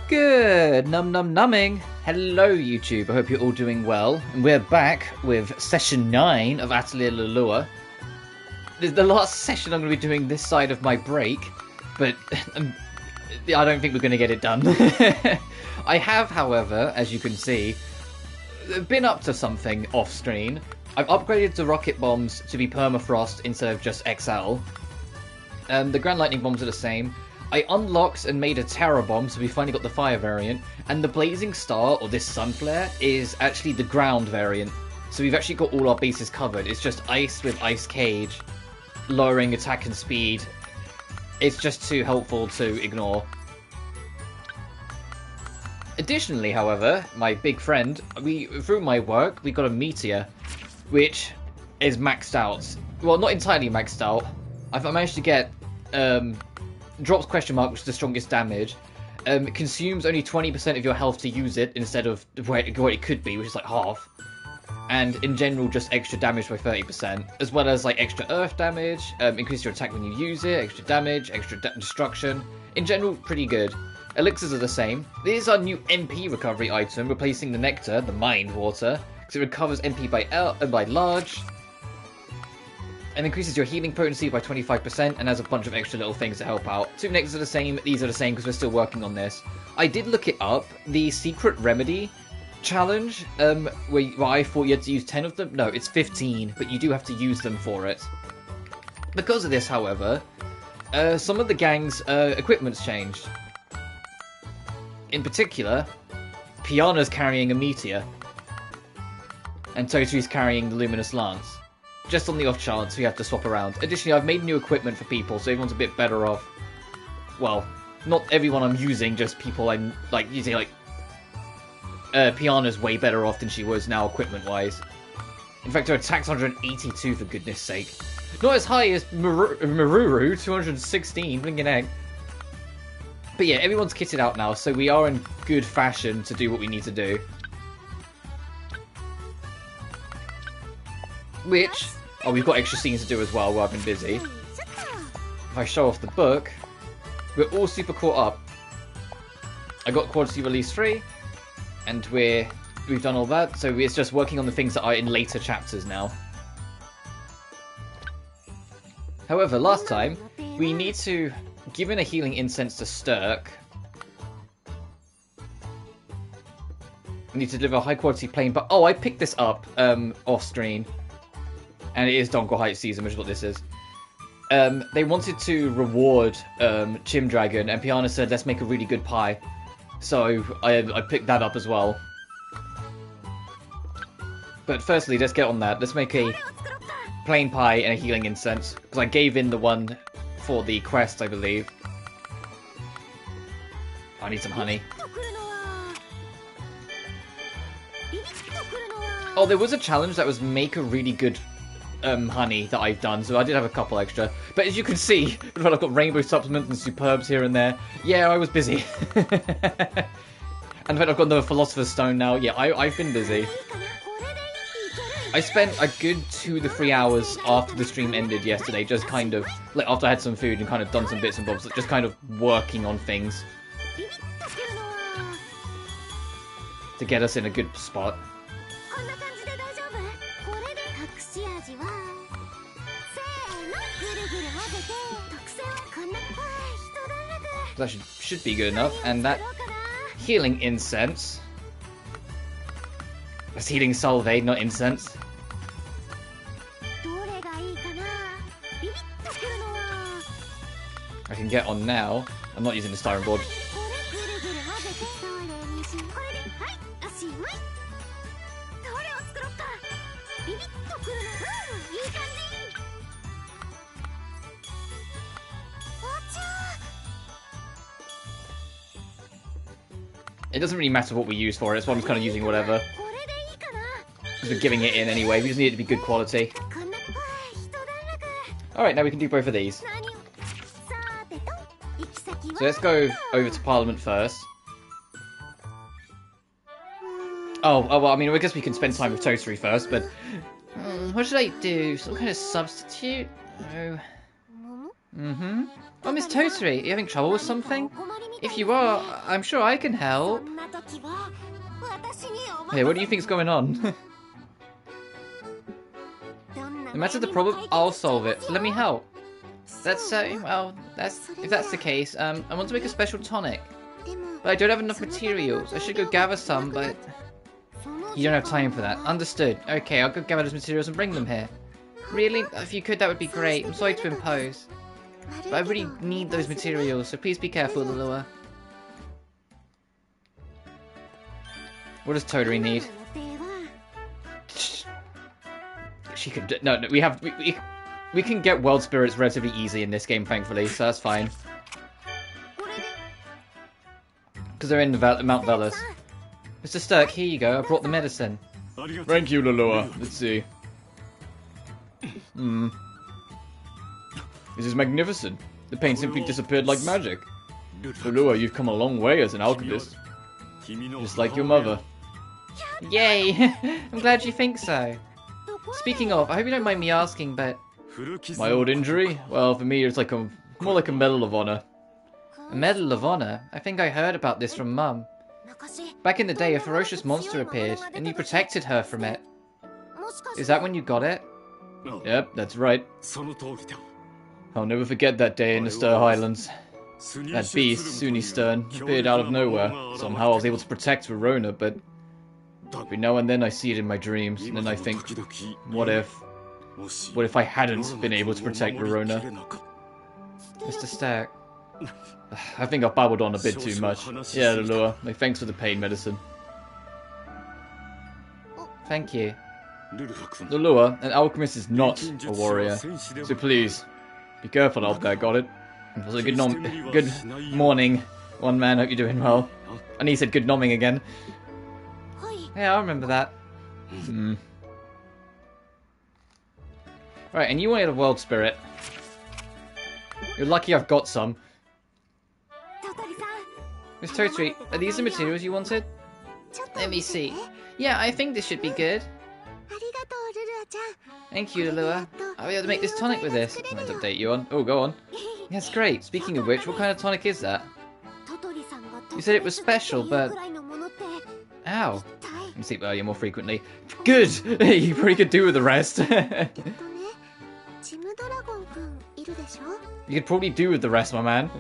Good numbing. Hello YouTube, I hope you're all doing well. And we're back with session 9 of Atelier Lulua. This is the last session I'm going to be doing this side of my break, but I don't think we're going to get it done. I have, however, as you can see, been up to something off-screen. I've upgraded the rocket bombs to be permafrost instead of just XL. The ground lightning bombs are the same. I unlocked and made a terror bomb, so we finally got the fire variant. And the blazing star, or this sun flare, is actually the ground variant. So we've actually got all our bases covered. It's just ice with ice cage, lowering attack and speed. It's just too helpful to ignore. Additionally, however, my big friend, through my work, we got a meteor, which is maxed out. Well, not entirely maxed out. I managed to get drops question mark, which is the strongest damage. Consumes only 20% of your health to use it instead of what it could be, which is like half. And in general, just extra damage by 30%, as well as like extra earth damage, increase your attack when you use it, extra damage, extra destruction. In general, pretty good. Elixirs are the same. This is our new MP recovery item, replacing the nectar, the mind water, because it recovers MP by large, and increases your healing potency by 25%, and has a bunch of extra little things to help out. Two nectars are the same, these are the same because we're still working on this. I did look it up. The secret remedy challenge, where I thought you had to use 10 of them. No, it's 15, but you do have to use them for it. Because of this, however, some of the gang's equipment's changed. In particular, Piana's carrying a meteor, and Totori's carrying the luminous lance. Just on the off chance we have to swap around. Additionally, I've made new equipment for people, so everyone's a bit better off. Well, not everyone I'm using, just people I'm, like, using, like... Piana's way better off than she was now, equipment-wise. In fact, her attack's 182, for goodness sake. Not as high as Maruru, 216, blinking egg. But yeah, everyone's kitted out now, so we are in good fashion to do what we need to do. Which... oh, we've got extra scenes to do as well while I've been busy. If I show off the book, we're all super caught up. I got Quantity Release 3, and we've done all that, so it's just working on the things that are in later chapters now. However, last time, we need to give in a healing incense to Sterk. We need to deliver a high quality plane, but oh, I picked this up off screen. And it is Donko Heights season, which is what this is. They wanted to reward Chim Dragon, and Piana said, let's make a really good pie. So I picked that up as well. But firstly, let's get on that. Let's make a plain pie and a healing incense. Because I gave in the one for the quest, I believe. I need some honey. Oh, there was a challenge that was make a really good honey that I've done, so I did have a couple extra. But as you can see, I've got rainbow supplements and superbs here and there. Yeah, I was busy. And in fact, I've got another Philosopher's Stone now. Yeah, I've been busy. I spent a good 2 to 3 hours after the stream ended yesterday, just kind of, like, after I had some food and kind of done some bits and bobs, just kind of working on things to get us in a good spot. That should be good enough, and that healing incense. That's healing salve, not incense. I can get on now. I'm not using the styron board. It doesn't really matter what we use for it, so I'm just kind of using whatever. Because we're giving it in anyway, we just need it to be good quality. Alright, now we can do both of these. So let's go over to Parliament first. Oh, well, I mean, I guess we can spend time with Totori first, but... what should I do? Some kind of substitute? Oh. Oh, Miss Totori, are you having trouble with something? If you are, I'm sure I can help. Hey, what do you think's going on? No matter the problem, I'll solve it. Let me help. That's so, well, if that's the case, I want to make a special tonic. But I don't have enough materials. I should go gather some, but you don't have time for that. Understood. Okay, I'll go gather those materials and bring them here. Really? If you could, that would be great. I'm sorry to impose. But I really need those materials, so please be careful, Lulua. What does Todori need? She could. No, we can get world spirits relatively easy in this game, thankfully, so that's fine. Because they're in Mount Velas. Mr. Sterk, here you go. I brought the medicine. Thank you, Lulua. Let's see. This is magnificent. The pain simply disappeared like magic. Lulua, you've come a long way as an alchemist. Just like your mother. Yay! I'm glad you think so. Speaking of, I hope you don't mind me asking, but... My old injury? Well, for me, it's like more like a Medal of Honor. A Medal of Honor? I think I heard about this from Mum. Back in the day, a ferocious monster appeared, and you protected her from it. Is that when you got it? Yep, that's right. I'll never forget that day in the Ster Highlands. That beast, Suni Stern, appeared out of nowhere. Somehow I was able to protect Rorona, but every now and then I see it in my dreams, and then I think, what if? What if I hadn't been able to protect Rorona? Mr. Sterk. I think I've babbled on a bit too much. Yeah, Lulua, thanks for the pain medicine. Thank you. Lulua, an alchemist is not a warrior, so please, be careful out there, got it? Also, good morning, one man, hope you're doing well. And he said good nomming again. Yeah, I remember that. Right, and you wanted a world spirit. You're lucky I've got some. Miss Totri, are these the materials you wanted? Let me see. Yeah, I think this should be good. Thank you, Lulua. I'll be able to make this tonic with this. I might update you on. Oh, go on. That's great. Speaking of which, what kind of tonic is that? You said it was special, but... Ow. Let me sleep earlier more frequently. Good! You probably could do with the rest. You could probably do with the rest, my man.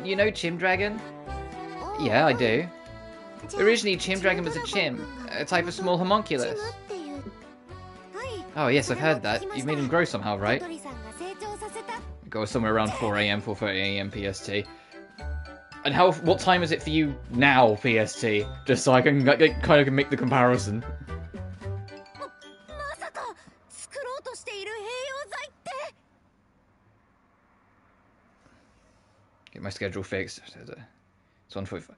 You know Chim Dragon? Yeah, I do. Originally, Chim Dragon was a chim, a type of small homunculus. Oh yes, I've heard that. You've made him grow somehow, right? Go somewhere around 4 AM, 4:30 AM PST. And what time is it for you now, PST? Just so I can kind of make the comparison. Get my schedule fixed. It's 1:45.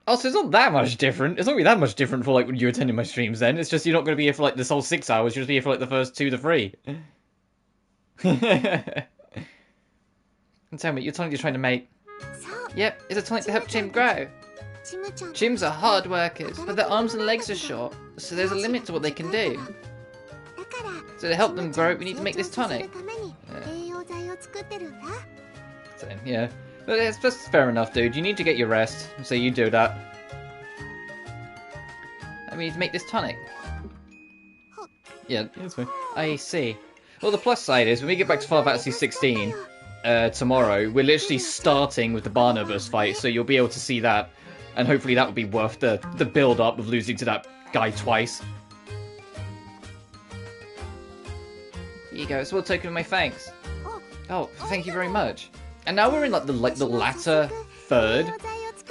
Oh, so it's not that much different. It's not really that much different for like when you attending my streams then. It's just you're not going to be here for like this whole 6 hours. You'll just be here for like the first 2 to 3. And tell me, your tonic you're trying to make. Yep, it's a tonic to help Chim grow. Chims are hard workers, but their arms and legs are short, so there's a limit to what they can do. So to help them grow, we need to make this tonic. So, yeah. But that's fair enough, dude. You need to get your rest, so you do that. I mean, to make this tonic. Yeah, that's fine. I see. Well, the plus side is, when we get back to Final Fantasy 16 tomorrow, we're literally starting with the Barnabas fight, so you'll be able to see that. And hopefully that will be worth the build-up of losing to that guy twice. Here you go, it's a little token of my thanks. Oh, thank you very much. And now we're in like the latter third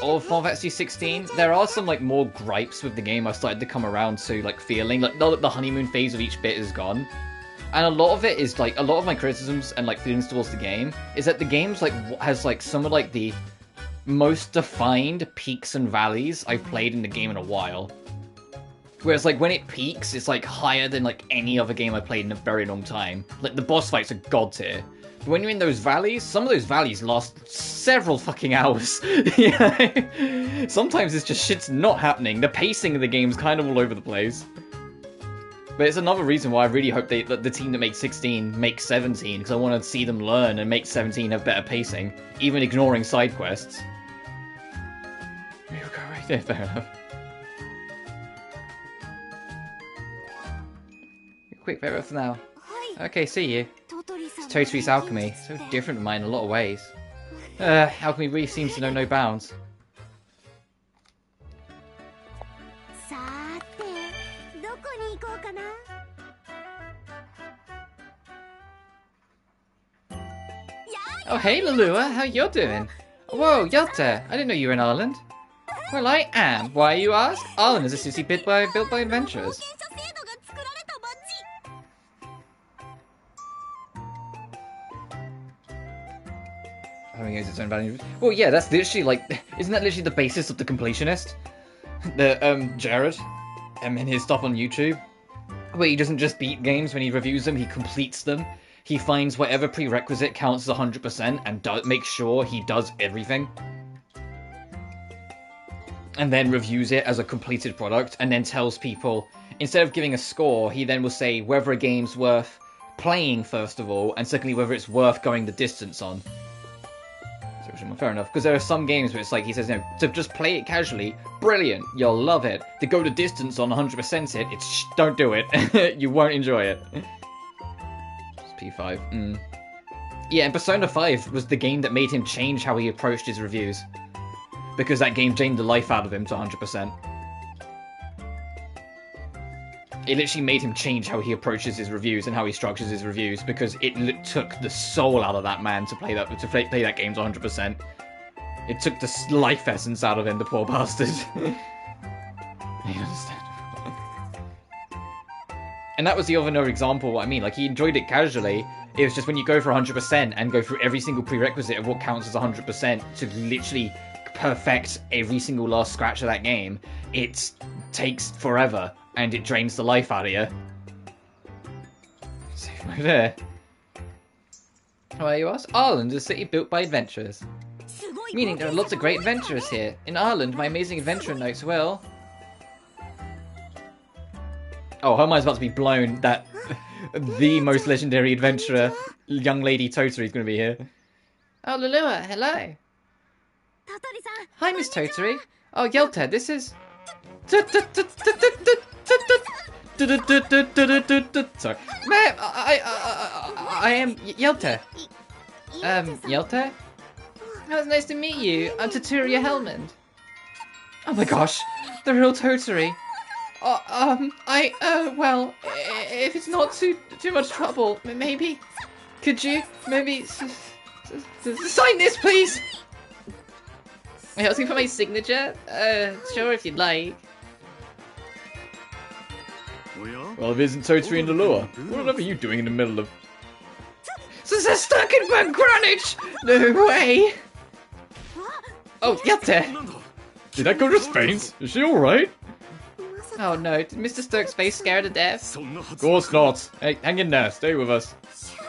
of Final Fantasy 16. There are some like more gripes with the game I've started to come around to like feeling. Like now that the honeymoon phase of each bit is gone. And a lot of it is like, a lot of my criticisms and like feelings towards the game is that the game's like has like some of like the most defined peaks and valleys I've played in the game in a while. Whereas like when it peaks, it's like higher than like any other game I've played in a very long time. Like the boss fights are god tier. But when you're in those valleys, some of those valleys last several fucking hours. You know? Sometimes it's just shit's not happening. The pacing of the game's kind of all over the place. But it's another reason why I really hope that the team that makes 16 makes 17, because I want to see them learn and make 17 have better pacing, even ignoring side quests. We'll go right there, fair enough. Quick farewell for now. Okay, see you. It's Totori's alchemy, so different from mine in a lot of ways. Alchemy really seems to know no bounds. Oh, hey, Lulua, how you doing? Whoa, Yelta, I didn't know you were in Ireland. Well, I am. Why, you ask? Ireland is a city built by adventurers. Having its own value. Well, yeah, that's literally like, isn't that literally the basis of the completionist? Jared, and his stuff on YouTube, where he doesn't just beat games when he reviews them, he completes them. He finds whatever prerequisite counts as 100% and makes sure he does everything. And then reviews it as a completed product, and then tells people, instead of giving a score, he then will say whether a game's worth playing, first of all, and secondly, whether it's worth going the distance on. So, fair enough, because there are some games where it's like, he says, no, to just play it casually, brilliant, you'll love it. To go the distance on 100% it, don't do it. You won't enjoy it. P5. Yeah, and Persona 5 was the game that made him change how he approached his reviews. Because that game drained the life out of him to 100%. It literally made him change how he approaches his reviews and how he structures his reviews, because it took the soul out of that man to play that game to 100%. It took the life essence out of him, the poor bastard. I understand. And that was the other example of what I mean. Like, he enjoyed it casually. It was just when you go for 100% and go through every single prerequisite of what counts as 100% to literally perfect every single last scratch of that game, it takes forever and it drains the life out of you. Save mode there. Why, you ask? Ireland is a city built by adventurers. Meaning there are lots of great adventurers here. In Ireland, my amazing adventurer notes will... Oh, her mind's about to be blown that the most legendary adventurer, young lady Totori, is going to be here. Oh, Lulua, hello. Hi, Miss Totori. Oh, Yelta, this is... Sorry. Ma'am, I am Yelta. Yelta? Oh, it's nice to meet you. I'm Totori Helmond. Oh my gosh, the real Totori. Well, if it's not too much trouble, maybe, could you, maybe, sign this, please? Are you asking for my signature? Sure, if you'd like. Well, if it isn't Totori and Lulua, what are you doing in the middle of... This is stuck in Greenwich! No way! Oh, Yelta! Did that go to Spain's? Is she alright? Oh no, did Mr. Sterk's face scare her to death? Of course not. Hey, hang in there, stay with us.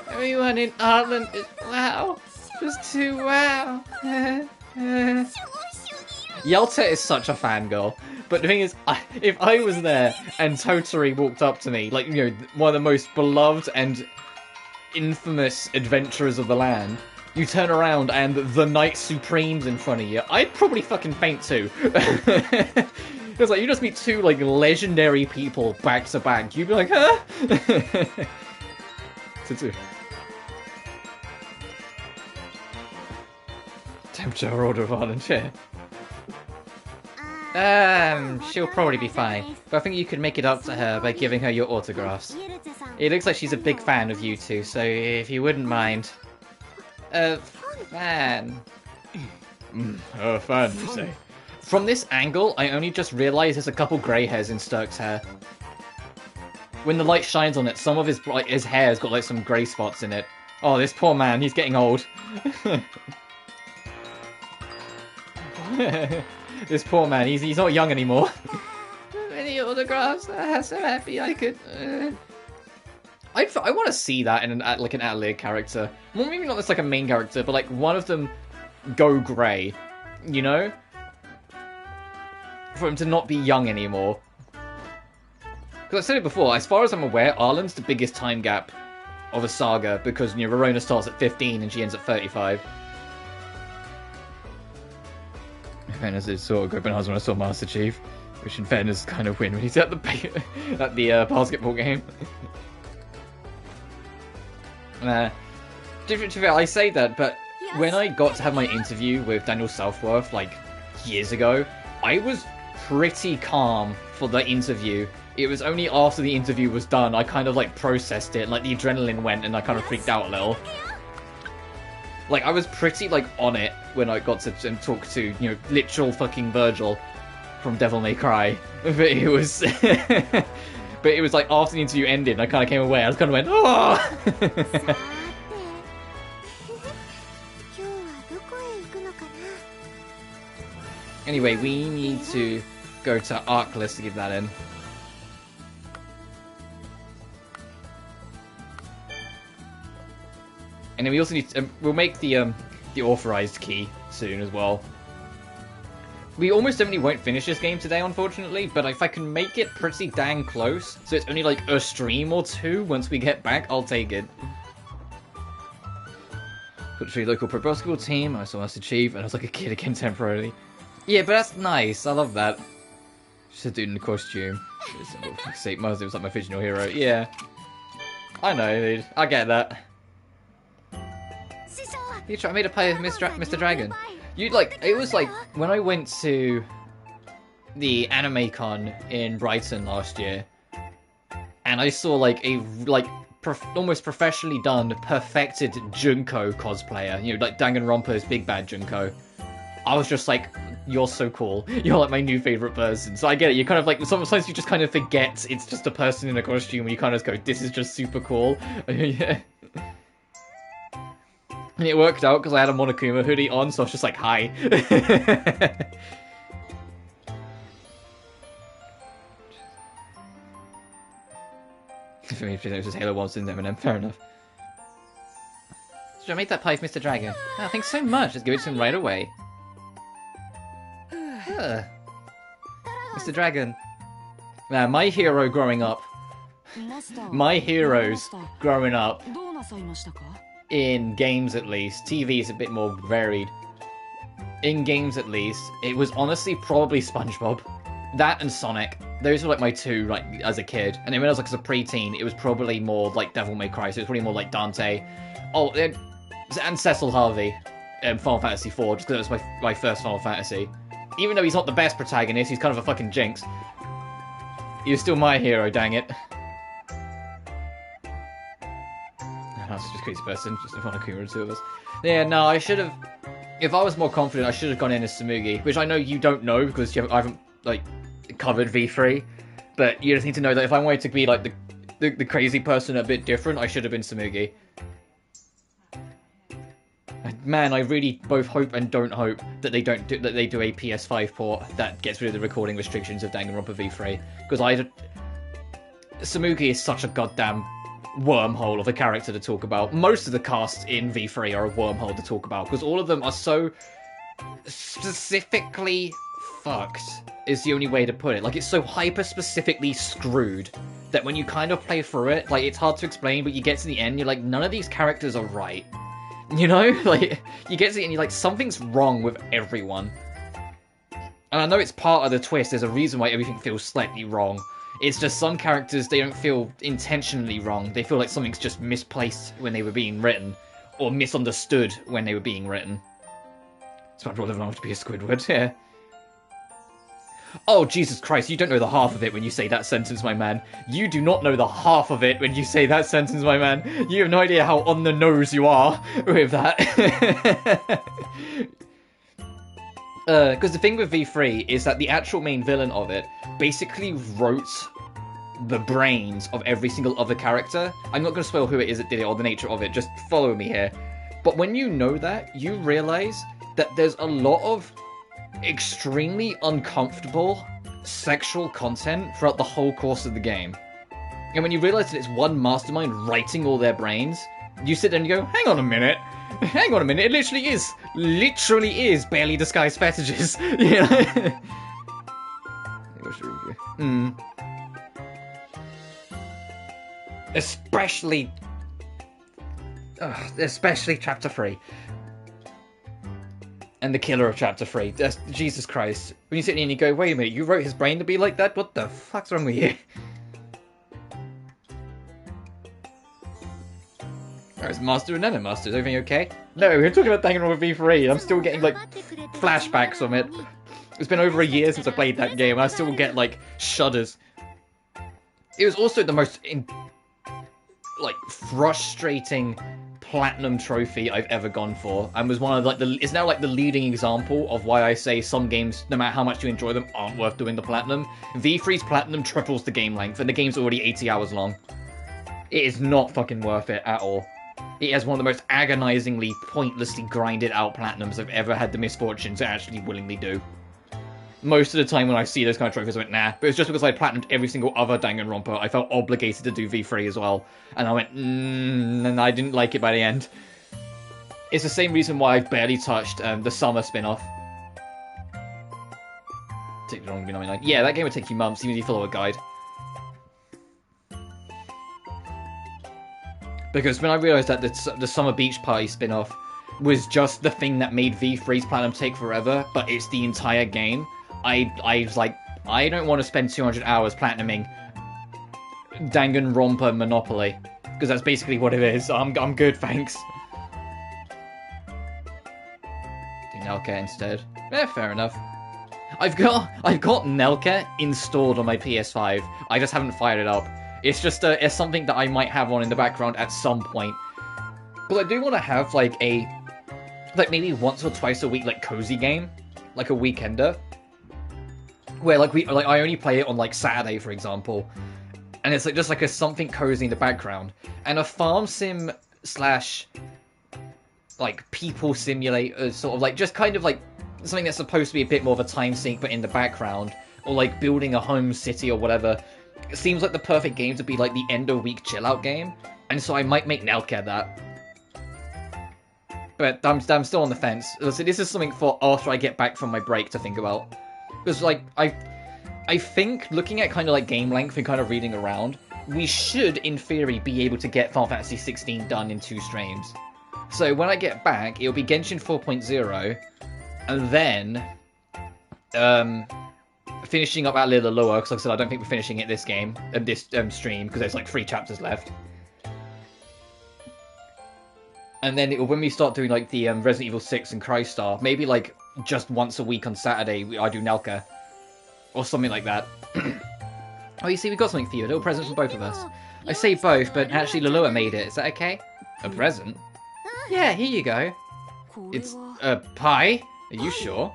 Everyone in Ireland is wow. Just too wow. Yelta is such a fangirl. But the thing is, if I was there and Totori walked up to me, like, you know, one of the most beloved and infamous adventurers of the land, you turn around and the Knight Supreme's in front of you, I'd probably fucking faint too. It's like, you just meet two, like, legendary people back to back. You'd be like, huh? Temperature order of Ireland, yeah. She'll probably be fine. But I think you could make it up to her by giving her your autographs. It looks like she's a big fan of you two, so if you wouldn't mind. Fan. Fan, you say? From this angle, I only just realised there's a couple grey hairs in Sterk's hair. When the light shines on it, some of his hair's got like some grey spots in it. Oh, this poor man, he's getting old. This poor man, he's not young anymore. Many autographs, I'm so happy I could... I want to see that in like an Atelier character. Well, maybe not as like a main character, but like one of them go grey, you know? For him to not be young anymore. Because I said it before, as far as I'm aware, Arlen's the biggest time gap of a saga, because, you know, Rorona starts at 15 and she ends at 35. In fairness, it's sort of good when I saw Master Chief, which in fairness kind of win when he's at the basketball game. I say that, but when I got to have my interview with Daniel Southworth, like, years ago, I was pretty calm for the interview. It was only after the interview was done, I kind of, like, processed it, like, the adrenaline went, and I kind of freaked out a little. Like, I was pretty, like, on it when I got to talk to, you know, literal fucking Virgil from Devil May Cry. But it was... but it was, like, after the interview ended, I kind of came away, I kind of went, oh! Anyway, we need to go to Arkless to give that in. And then we also need to, we'll make the authorized key soon as well. We almost definitely won't finish this game today, unfortunately, but if I can make it pretty dang close, so it's only like a stream or two once we get back, I'll take it. Got to local pro basketball team, I saw Master Chief, and I was like a kid again temporarily. Yeah, but that's nice. I love that. Just a dude in a costume. Oh, for fuck's sake, Master was like my fictional hero. Yeah. I know, dude. I get that. I made a play with Mr. Dragon. You'd like, it was like, when I went to the Anime Con in Brighton last year, and I saw like a, almost professionally done, perfected Junko cosplayer. You know, like Danganronpa's Big Bad Junko. I was just like, you're so cool. You're like my new favorite person. So I get it. You kind of like, sometimes you just kind of forget it's just a person in a costume and you kind of go, this is just super cool. Yeah. And it worked out because I had a Monokuma hoodie on, so I was just like, hi. For me, it was just Halo 1's in Eminem. Fair enough. Should I make that pie for Mr. Dragon? Oh, thanks so much. Let's give it to him right away. Mr. Dragon. Now, my hero growing up. My heroes growing up. In games at least. TV is a bit more varied. In games at least, it was honestly probably SpongeBob. That and Sonic. Those were like my two, like, as a kid. And then when I was like as a preteen, it was probably more like Devil May Cry, so it was probably more like Dante. Oh, and Cecil Harvey. Final Fantasy IV, just because it was my first Final Fantasy. Even though he's not the best protagonist, he's kind of a fucking jinx. He was still my hero, dang it. That's just a crazy person, just one Akuma, two of us. Yeah, no, I should have... If I was more confident, I should have gone in as Tsumugi, which I know you don't know, because I haven't, like, covered V3. But you just need to know that if I wanted to be, like, the crazy person a bit different, I should have been Tsumugi. Man, I really both hope and don't hope that they do a PS5 port that gets rid of the recording restrictions of Danganronpa V3, because Tsumugi is such a goddamn wormhole of a character to talk about. Most of the cast in V3 are a wormhole to talk about, because all of them are so specifically fucked, is the only way to put it. Like, it's so hyper-specifically screwed that when you kind of play through it, like, it's hard to explain, but you get to the end, you're like, none of these characters are right. You know? Like, you get to the end, you're like, something's wrong with everyone. And I know it's part of the twist, there's a reason why everything feels slightly wrong. It's just some characters, they don't feel intentionally wrong. They feel like something's just misplaced when they were being written, or misunderstood when they were being written. So I'd rather not to be a Squidward, yeah. Oh, Jesus Christ, you don't know the half of it when you say that sentence, my man. You do not know the half of it when you say that sentence, my man. You have no idea how on the nose you are with that. Because the thing with V3 is that the actual main villain of it basically wrote the brains of every single other character. I'm not going to spoil who it is that did it or the nature of it, just follow me here. But when you know that, you realize that there's a lot of extremely uncomfortable sexual content throughout the whole course of the game. And when you realize that it's one mastermind writing all their brains, you sit there and you go, hang on a minute, it literally is barely disguised fetishes, you know? Especially Chapter 3. And the killer of Chapter 3. Jesus Christ. When you sit there and you go, wait a minute, you wrote his brain to be like that? What the fuck's wrong with you? Where's Master and Nano Master? Is everything okay? No, we're talking about Danganronpa V3. I'm still getting, like, flashbacks from it. It's been over a year since I played that game, and I still get, like, shudders. It was also the most, frustrating platinum trophy I've ever gone for, and was one of, like, it's now, like, the leading example of why I say some games, no matter how much you enjoy them, aren't worth doing the platinum. V3's platinum triples the game length, and the game's already 80 hours long. It is not fucking worth it at all. It has one of the most agonizingly, pointlessly grinded out platinums I've ever had the misfortune to actually willingly do. Most of the time when I see those kind of trophies, I went, nah. But it's just because I platinumed every single other Danganronpa, I felt obligated to do V3 as well. And I went, and I didn't like it by the end. It's the same reason why I've barely touched the Summer spin-off. Take the wrong B99. Yeah, that game would take you months, even if you follow a guide. Because when I realised that the Summer Beach Party spin-off was just the thing that made V3's Platinum take forever, but it's the entire game, I was like, I don't want to spend 200 hours platinuming Danganronpa Monopoly. Because that's basically what it is. I'm good, thanks. Do Nelka instead. Yeah, fair enough. I've got Nelka installed on my PS5. I just haven't fired it up. It's just it's something that I might have on in the background at some point. But I do want to have maybe once or twice a week cozy game, like a weekender, where I only play it on Saturday, for example, and it's just a something cozy in the background, and a farm sim slash people simulator sort of just kind of something that's supposed to be a bit more of a time sink but in the background, or building a home city or whatever. It seems like the perfect game to be the end of week chill out game, and so I might make Nelka that. But I'm still on the fence. So this is something for after I get back from my break to think about. Because I think looking at kind of game length and kind of reading around, we should in theory be able to get Final Fantasy 16 done in 2 streams. So when I get back, it'll be Genshin 4.0, and then finishing up Atelier Lulua, because like I said, I don't think we're finishing it this stream, because there's 3 chapters left. And then when we start doing the Resident Evil 6 and Crystar, maybe just once a week on Saturday, I do Nelka. Or something like that. Oh, you see, we got something for you, a little present for both of us. I say both, but actually Lulua made it, is that okay? A present? Yeah, here you go. It's a pie? Are you sure?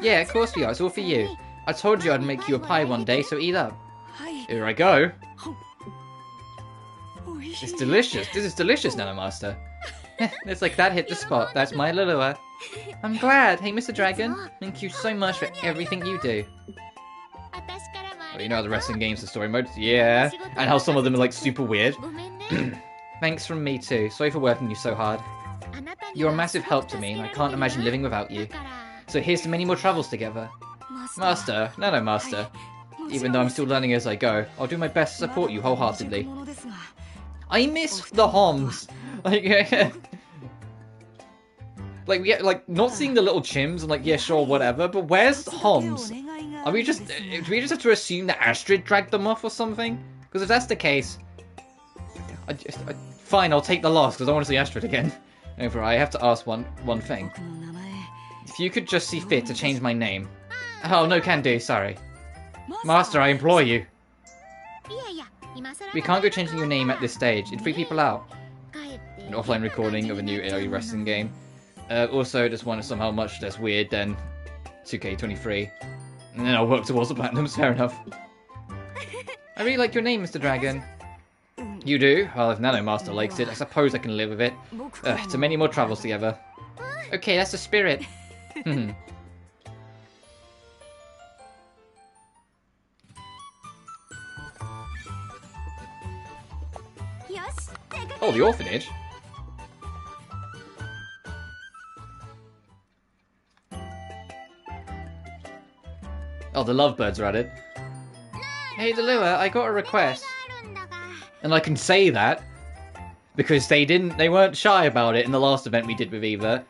Yeah, of course we are, it's all for you. I told you I'd make you a pie one day, so eat up. Here I go. It's delicious. This is delicious, Nanomaster. It's that hit the spot. That's my Lulua. I'm glad. Hey, Mr. Dragon. Thank you so much for everything you do. Well, you know how the wrestling games have story modes? Yeah. And how some of them are super weird. Thanks from me too. Sorry for working you so hard. You're a massive help to me, and I can't imagine living without you. So here's to many more travels together. Master, no Master. Even though I'm still learning as I go, I'll do my best to support you wholeheartedly. I miss the Homs. Not seeing the little chims and yeah, sure, whatever. But where's the Homs? Do we just have to assume that Astrid dragged them off or something? Because if that's the case, fine, I'll take the loss because I want to see Astrid again. However, I have to ask one thing. If you could just see fit to change my name. Oh, no can do, sorry. Master, I implore you. We can't go changing your name at this stage. It'd freak people out. An offline recording of a new AOE wrestling game. Also, just want somehow much less weird than 2K23. And then I'll work towards the platinums, fair enough. I really like your name, Mr. Dragon. You do? Well, if Nanomaster likes it, I suppose I can live with it. To many more travels together. Okay, that's the spirit. Oh, the orphanage? Oh, the lovebirds are at it. Hey, Lulua, I got a request. And I can say that because they weren't shy about it in the last event we did with Eva.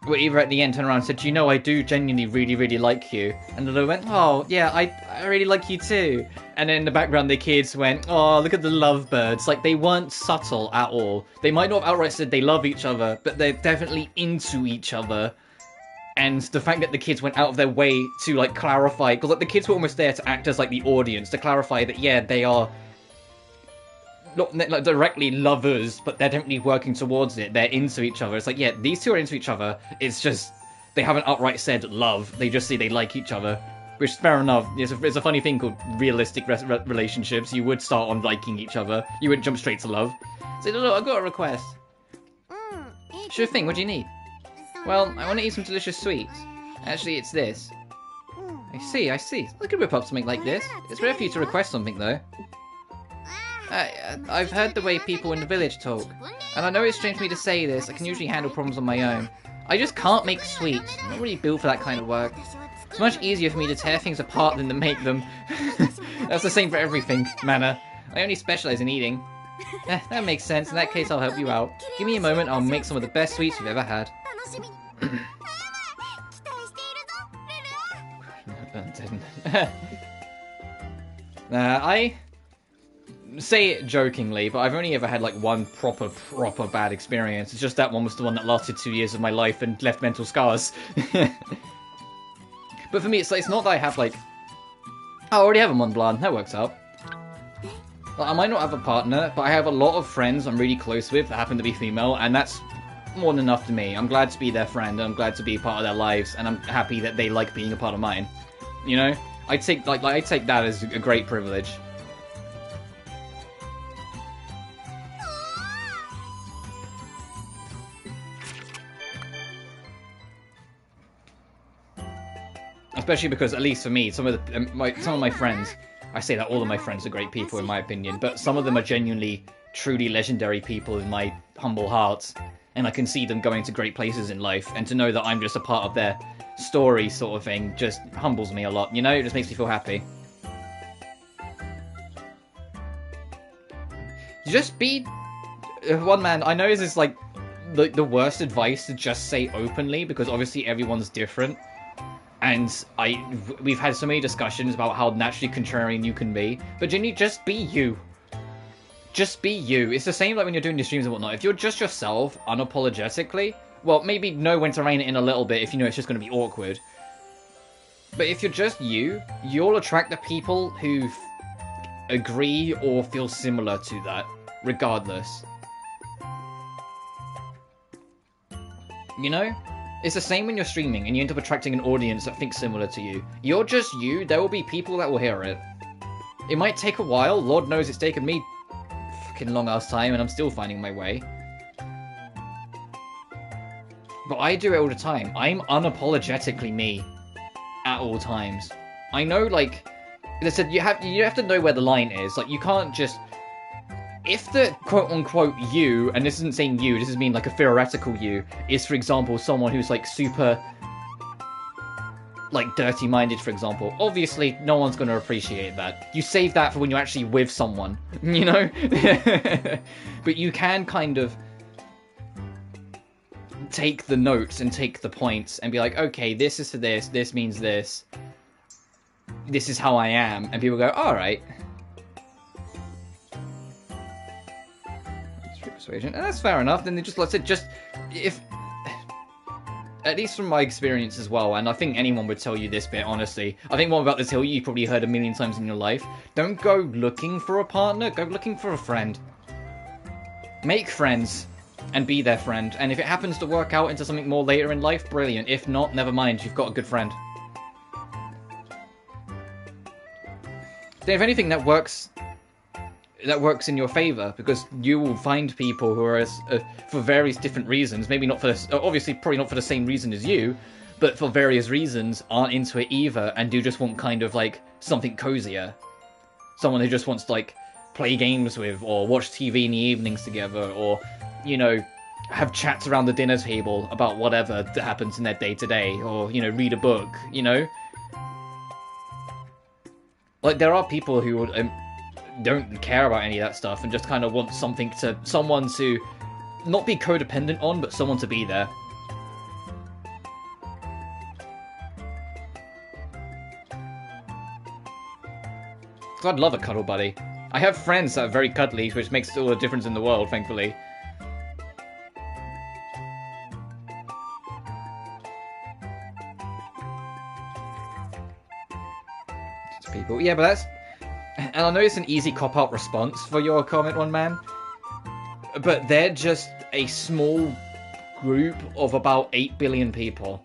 Where Eva at the end turned around and said, you know, I do genuinely really, really like you. And then I went, oh, yeah, I really like you too. And then in the background, the kids went, oh, look at the lovebirds. Like, they weren't subtle at all. They might not have outright said they love each other, but they're definitely into each other. And the fact that the kids went out of their way to, like, clarify, because, like, the kids were almost there to act as, like, the audience, to clarify that, yeah, they are not like, directly lovers, but they're definitely working towards it. They're into each other. It's like, yeah, these two are into each other. It's just, they haven't outright said love. They just say they like each other. Which is fair enough. It's a funny thing called realistic relationships. You would start on liking each other. You wouldn't jump straight to love. So, look, I've got a request. Sure thing, what do you need? Well, I want to eat some delicious sweets. Actually, it's this. I see. I could whip up something like this. It's rare for you to request something, though. I've heard the way people in the village talk, and I know it's strange for me to say this, I can usually handle problems on my own. I just can't make sweets. I'm not really built for that kind of work. It's much easier for me to tear things apart than to make them. That's the same for everything, Mana. I only specialize in eating. That makes sense. In that case, I'll help you out. Give me a moment, I'll make some of the best sweets you've ever had. I say it jokingly, but I've only ever had like one proper bad experience. It's just that one was the one that lasted 2 years of my life and left mental scars. But for me, it's like, it's not that I have like, I already have a Mont Blanc, that works out. Like, I might not have a partner, but I have a lot of friends I'm really close with that happen to be female, and that's more than enough to me. I'm glad to be their friend, and I'm glad to be part of their lives, and I'm happy that they like being a part of mine. You know, I take that as a great privilege. Especially because, at least for me, some of my friends, I say that all of my friends are great people in my opinion, but some of them are genuinely, truly legendary people in my humble heart, and I can see them going to great places in life, and to know that I'm just a part of their story sort of thing just humbles me a lot, you know? It just makes me feel happy. Just be one man. I know this is like the worst advice to just say openly, because obviously everyone's different. And we've had so many discussions about how naturally contrarian you can be, but genuinely, just be you. Just be you. It's the same like when you're doing your streams and whatnot. If you're just yourself, unapologetically, well, maybe know when to rein it in a little bit if you know it's just going to be awkward. But if you're just you, you'll attract the people who agree or feel similar to that, regardless. You know? It's the same when you're streaming and you end up attracting an audience that thinks similar to you. You're just you, there will be people that will hear it. It might take a while, Lord knows it's taken me fucking long ass time and I'm still finding my way. But I do it all the time. I'm unapologetically me. At all times. I know, like, they said you have to know where the line is. Like, you can't just... If the quote-unquote you, and this isn't saying you, this is mean like a theoretical you, is, for example, someone who's, like, super, like, dirty-minded, for example, obviously no one's going to appreciate that. You save that for when you're actually with someone, you know? But you can kind of take the notes and take the points and be like, okay, this is for this means this is how I am, and people go, alright. And that's fair enough. Then they just, like I said, if at least from my experience as well, and I think anyone would tell you this bit, honestly, I think what I'm about to tell you, you've probably heard a million times in your life. Don't go looking for a partner, go looking for a friend. Make friends and be their friend, and if it happens to work out into something more later in life, brilliant. If not, never mind, you've got a good friend. Then if anything, that works in your favor, because you will find people who are for various different reasons, maybe not for this, obviously probably not for the same reason as you, but for various reasons aren't into it either, and do just want kind of like something cozier. Someone who just wants to like play games with, or watch TV in the evenings together, or, you know, have chats around the dinner table about whatever that happens in their day to day, or, you know, read a book, you know? Like, there are people who would don't care about any of that stuff and just kind of want someone to not be codependent on, but someone to be there. Because I'd love a cuddle buddy. I have friends that are very cuddly, which makes all the difference in the world, thankfully. People. Yeah, but that's... And I know it's an easy cop-out response for your comment, one man. But they're just a small group of about 8 billion people.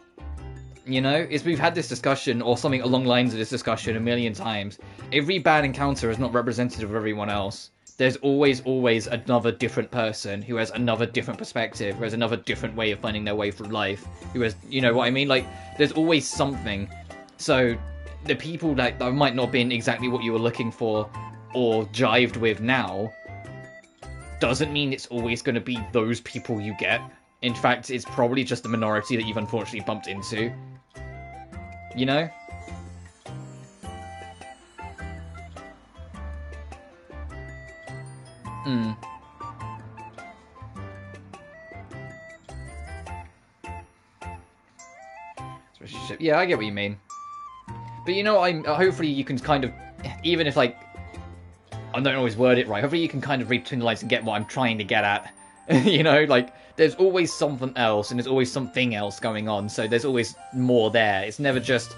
You know? We've had this discussion, or something along the lines of this discussion, a million times. Every bad encounter is not representative of everyone else. There's always another different person who has another different perspective, who has another different way of finding their way through life, who has... You know what I mean? Like, there's always something. So... the people that might not have been exactly what you were looking for or jived with now doesn't mean it's always going to be those people you get. In fact, it's probably just the minority that you've unfortunately bumped into. You know? Yeah, I get what you mean. But you know, hopefully you can kind of, even if like, I don't always word it right, hopefully you can kind of read between the lines and get what I'm trying to get at. You know, like, there's always something else, and there's always something else going on, so there's always more there. It's never just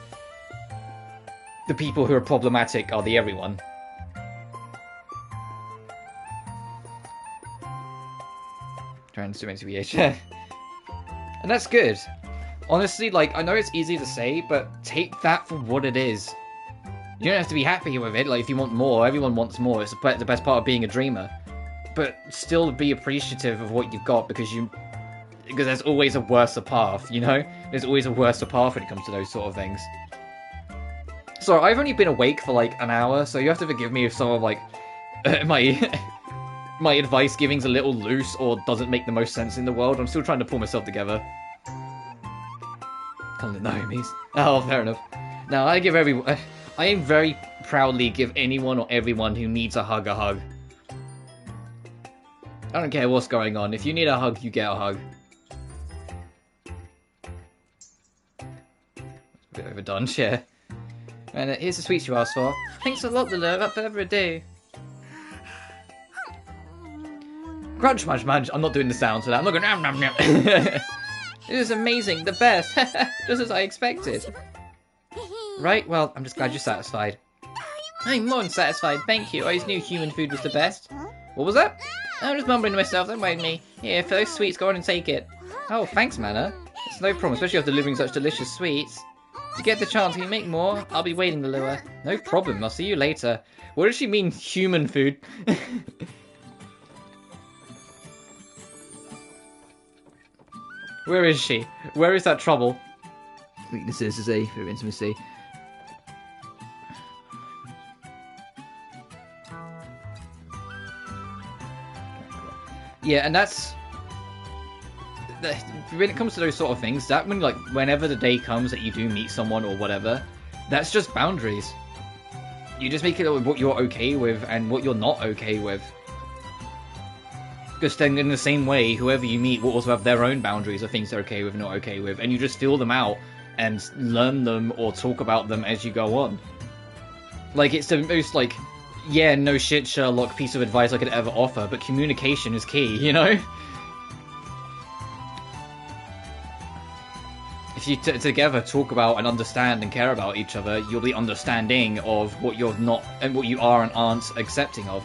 the people who are problematic are the everyone. Transubstantiation. And that's good. Honestly, like, I know it's easy to say, but take that for what it is. You don't have to be happy with it, like, if you want more, everyone wants more, it's the best part of being a dreamer. But still be appreciative of what you've got, because there's always a worse path, you know? There's always a worse path when it comes to those sort of things. So, I've only been awake for, like, an hour, so you have to forgive me if some of, like, my advice giving's a little loose, or doesn't make the most sense in the world. I'm still trying to pull myself together. No, me's. Oh, fair enough. Now, I am very proudly give anyone or everyone who needs a hug a hug. I don't care what's going on. If you need a hug, you get a hug. A bit overdone, yeah. And here's the sweets you asked for. Thanks a lot, Lulu. Without further ado. Crunch, munch, munch. I'm not doing the sounds for that. I'm not going nom nom nom. It is amazing, the best, just as I expected. Right, well, I'm just glad you're satisfied. I'm more than satisfied, thank you. I always knew human food was the best. What was that? I'm just mumbling to myself, don't mind me. Here, for those sweets, go on and take it. Oh, thanks, Mana. It's no problem, especially after delivering such delicious sweets. If you get the chance, can you make more? I'll be waiting, Lulua. No problem, I'll see you later. What does she mean, human food? Where is she? Where is that trouble? Weaknesses is A for intimacy. Yeah, and that's... when it comes to those sort of things, that whenever the day comes that you do meet someone or whatever, that's just boundaries. You just make it what you're okay with and what you're not okay with. Because then in the same way, whoever you meet will also have their own boundaries of things they're okay with and not okay with, and you just feel them out and learn them or talk about them as you go on. Like, it's the most, like, yeah, no shit, Sherlock piece of advice I could ever offer, but communication is key, you know? If you together talk about and understand and care about each other, you'll be understanding of what you're not and what you are and aren't accepting of.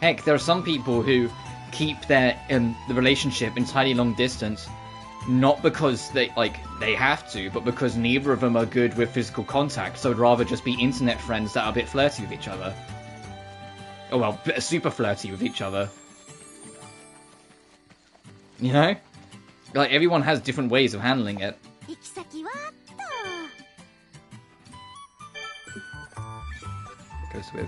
Heck, there are some people who keep the relationship entirely long distance, not because they have to, but because neither of them are good with physical contact, so would rather just be internet friends that are a bit flirty with each other. Oh well, super flirty with each other. You know? Like, everyone has different ways of handling it. Goes with,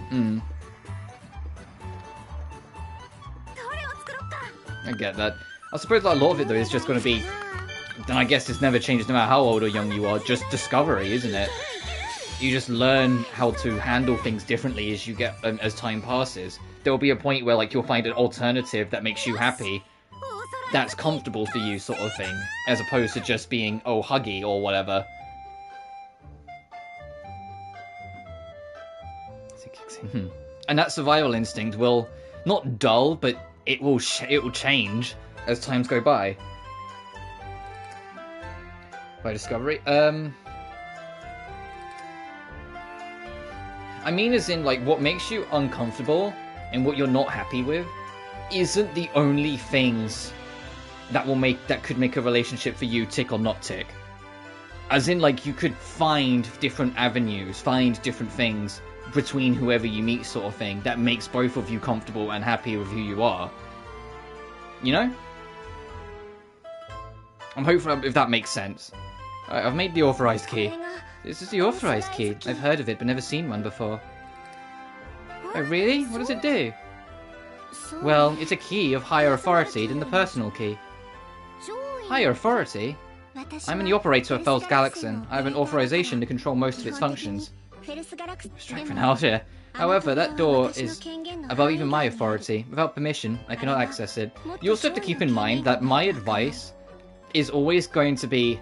I get that. I suppose like, a lot of it, though, is just going to be then I guess it's never changed no matter how old or young you are. Just discovery, isn't it? You just learn how to handle things differently as you get as time passes. There will be a point where like you'll find an alternative that makes you happy, that's comfortable for you, sort of thing, as opposed to just being huggy or whatever. And that survival instinct will not dull, but it will change as times go by. By discovery, I mean, as in, like, what makes you uncomfortable and what you're not happy with isn't the only things that could make a relationship for you tick or not tick. As in, like, you could find different avenues, find different things between whoever you meet, sort of thing, that makes both of you comfortable and happy with who you are. You know? I'm hopeful if that makes sense. I've made the authorized key. This is the authorized key. I've heard of it, but never seen one before. Oh, really? What does it do? Well, it's a key of higher authority than the personal key. Higher authority? I'm in the operator of Fel's Galaxin. I have an authorization to control most of its functions. Strike for now, yeah. However, that door is above even my authority. Without permission, I cannot access it. You also have to keep in mind that my advice is always going to be,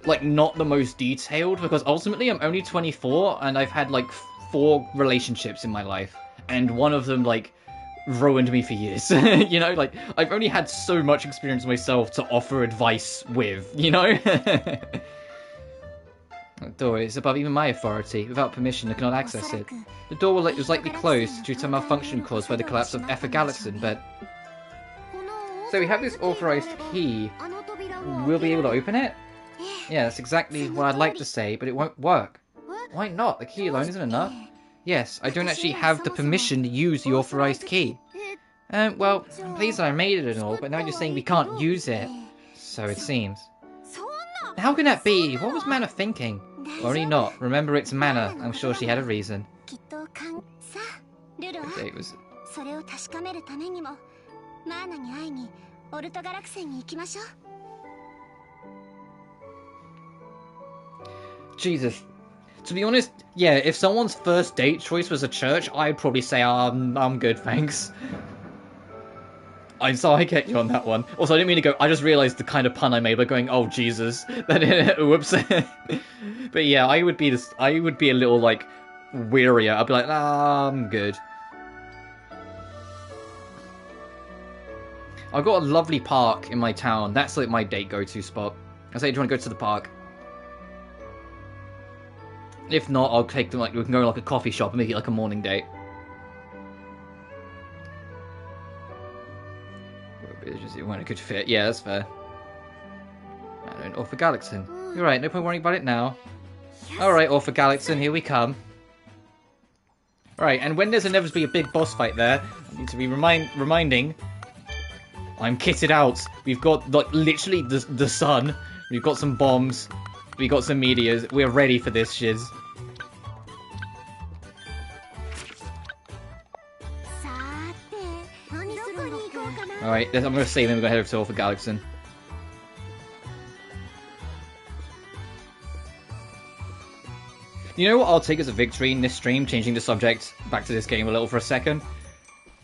like, not the most detailed, because ultimately I'm only 24 and I've had like 4 relationships in my life, and one of them like ruined me for years. You know, like, I've only had so much experience myself to offer advice with, you know. The door is above even my authority. Without permission, I cannot access it. The door was likely closed due to a malfunction caused by the collapse of Ether Galaxin, but... So we have this authorized key. We'll be able to open it? Yeah, that's exactly what I'd like to say, but it won't work. Why not? The key alone isn't enough. Yes, I don't actually have the permission to use the authorized key. Well, I'm pleased that I made it and all, but now you're saying we can't use it. So it seems. How can that be? What was Mana thinking? Worry not. Remember, it's Mana. I'm sure she had a reason. It was... Jesus. To be honest, yeah, if someone's first date choice was a church, I'd probably say, I'm good, thanks. So I get you on that one. Also, I didn't mean to go, I just realised the kind of pun I made by going, oh, Jesus. Whoops. But yeah, I would be a little, like, wearier. I'd be like, I'm good. I've got a lovely park in my town. That's, like, my date go-to spot. I say, do you want to go to the park? If not, I'll take them, like, we can go to, like, a coffee shop and make it, like, a morning date. When it could fit. Yeah, that's fair. Orpha Galaxin. You're right, no point worrying about it now. Alright, Orpha Galaxin, here we come. Right, and when there's inevitably a big boss fight there, I need to be reminding... I'm kitted out. We've got, like, literally the sun. We've got some bombs. We've got some meteors. We're ready for this shiz. Alright, I'm gonna save him and go ahead over to Orpha Galaxin. You know what I'll take as a victory in this stream, changing the subject back to this game a little for a second?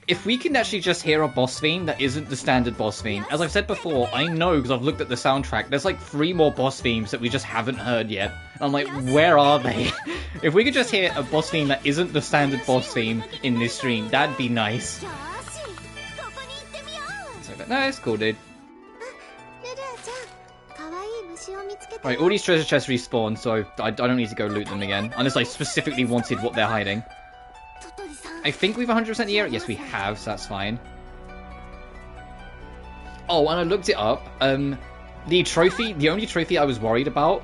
If we can actually just hear a boss theme that isn't the standard boss theme. As I've said before, I know because I've looked at the soundtrack, there's like 3 more boss themes that we just haven't heard yet. And I'm like, where are they? If we could just hear a boss theme that isn't the standard boss theme in this stream, that'd be nice. No, it's cool, dude. Right, all these treasure chests respawn, so I don't need to go loot them again. Unless I specifically wanted what they're hiding. I think we've 100% the area. Yes, we have, so that's fine. Oh, and I looked it up. The only trophy I was worried about,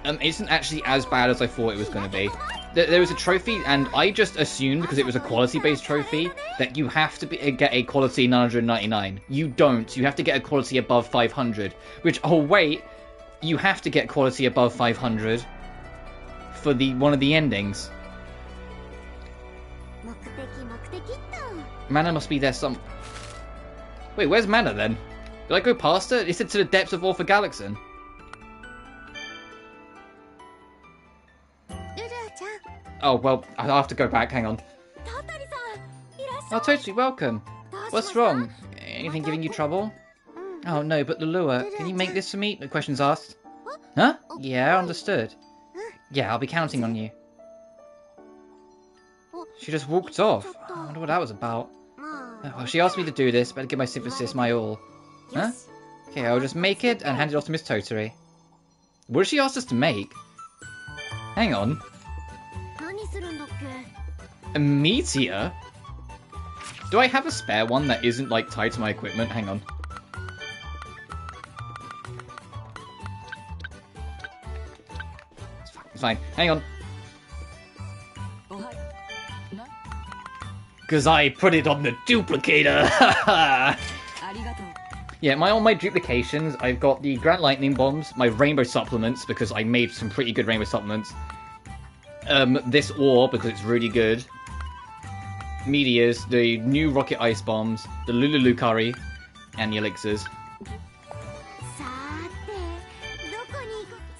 isn't actually as bad as I thought it was going to be. There was a trophy, and I just assumed, because it was a quality-based trophy, that you have to get a quality 999. You don't. You have to get a quality above 500. Which, oh wait, you have to get quality above 500 for one of the endings. Mana must be there some... Wait, where's Mana then? Did I go past it? It said to the depths of Orpha Galaxin. Oh, well, I'll have to go back. Hang on. Oh, totally welcome. What's wrong? Anything giving you trouble? Oh, no, but Lulua, can you make this for me? The question's asked. Huh? Yeah, understood. Yeah, I'll be counting on you. She just walked off. I wonder what that was about. Well, she asked me to do this, but I'd give my synthesis my all. Huh? Okay, I'll just make it and hand it off to Miss Toturi. What did she ask us to make? Hang on. A meteor? Do I have a spare one that isn't, like, tied to my equipment? Hang on. It's fine. Hang on. Because I put it on the duplicator! Yeah, on my duplications, I've got the Grand Lightning Bombs, my Rainbow Supplements, because I made some pretty good Rainbow Supplements. This ore, because it's really good. Meteors, the new Rocket Ice Bombs, the Lululu Curry, and the Elixirs.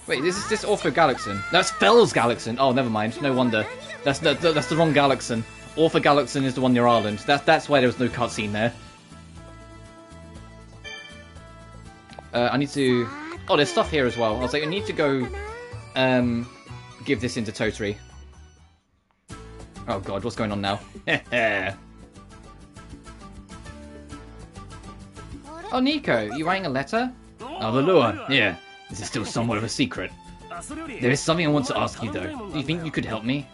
Wait, this is Orpha Galaxin. That's Fel's Galaxin. Oh, never mind. No wonder. That's the wrong Galaxin. Orpha Galaxin is the one near Ireland. That's why there was no cutscene there. I need to... Oh, there's stuff here as well. I was like, I need to go give this into Toturi. Oh god, what's going on now? Oh, Nico, you writing a letter? Oh, Lulua, yeah. This is still somewhat of a secret. There is something I want to ask you, though. Do you think you could help me?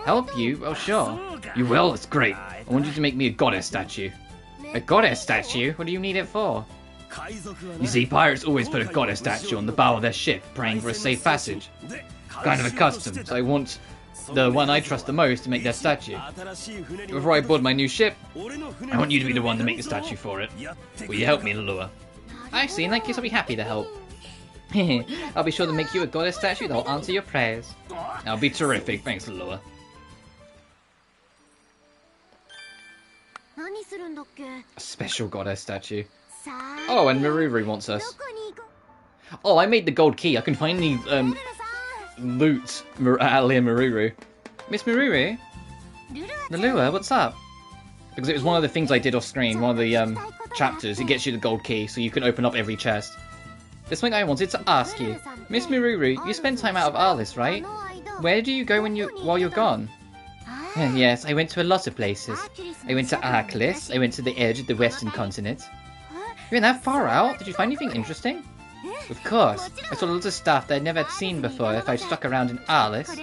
Help you? Oh, sure. You will? That's great. I want you to make me a goddess statue. A goddess statue? What do you need it for? You see, pirates always put a goddess statue on the bow of their ship, praying for a safe passage. Kind of a custom, so I want the one I trust the most to make their statue. Before I board my new ship, I want you to be the one to make the statue for it. Will you help me, Lulua? I see, in that case I'll be happy to help. I'll be sure to make you a goddess statue that'll answer your prayers. That'll be terrific, thanks, Lulua. A special goddess statue. Oh, and Maruru wants us. Oh, I made the gold key. I can finally loot Atelier Maruru. Miss Maruru? Lulua, what's up? Because it was one of the things I did off screen, one of the chapters. It gets you the gold key, so you can open up every chest. There's something I wanted to ask you. Miss Maruru, you spend time out of Arlis, right? Where do you go while you're gone? Yes, I went to a lot of places. I went to Arlis, I went to the edge of the western continent. You went that far out? Did you find anything interesting? Of course. I saw lots of stuff that I'd never seen before if I stuck around in Arlis.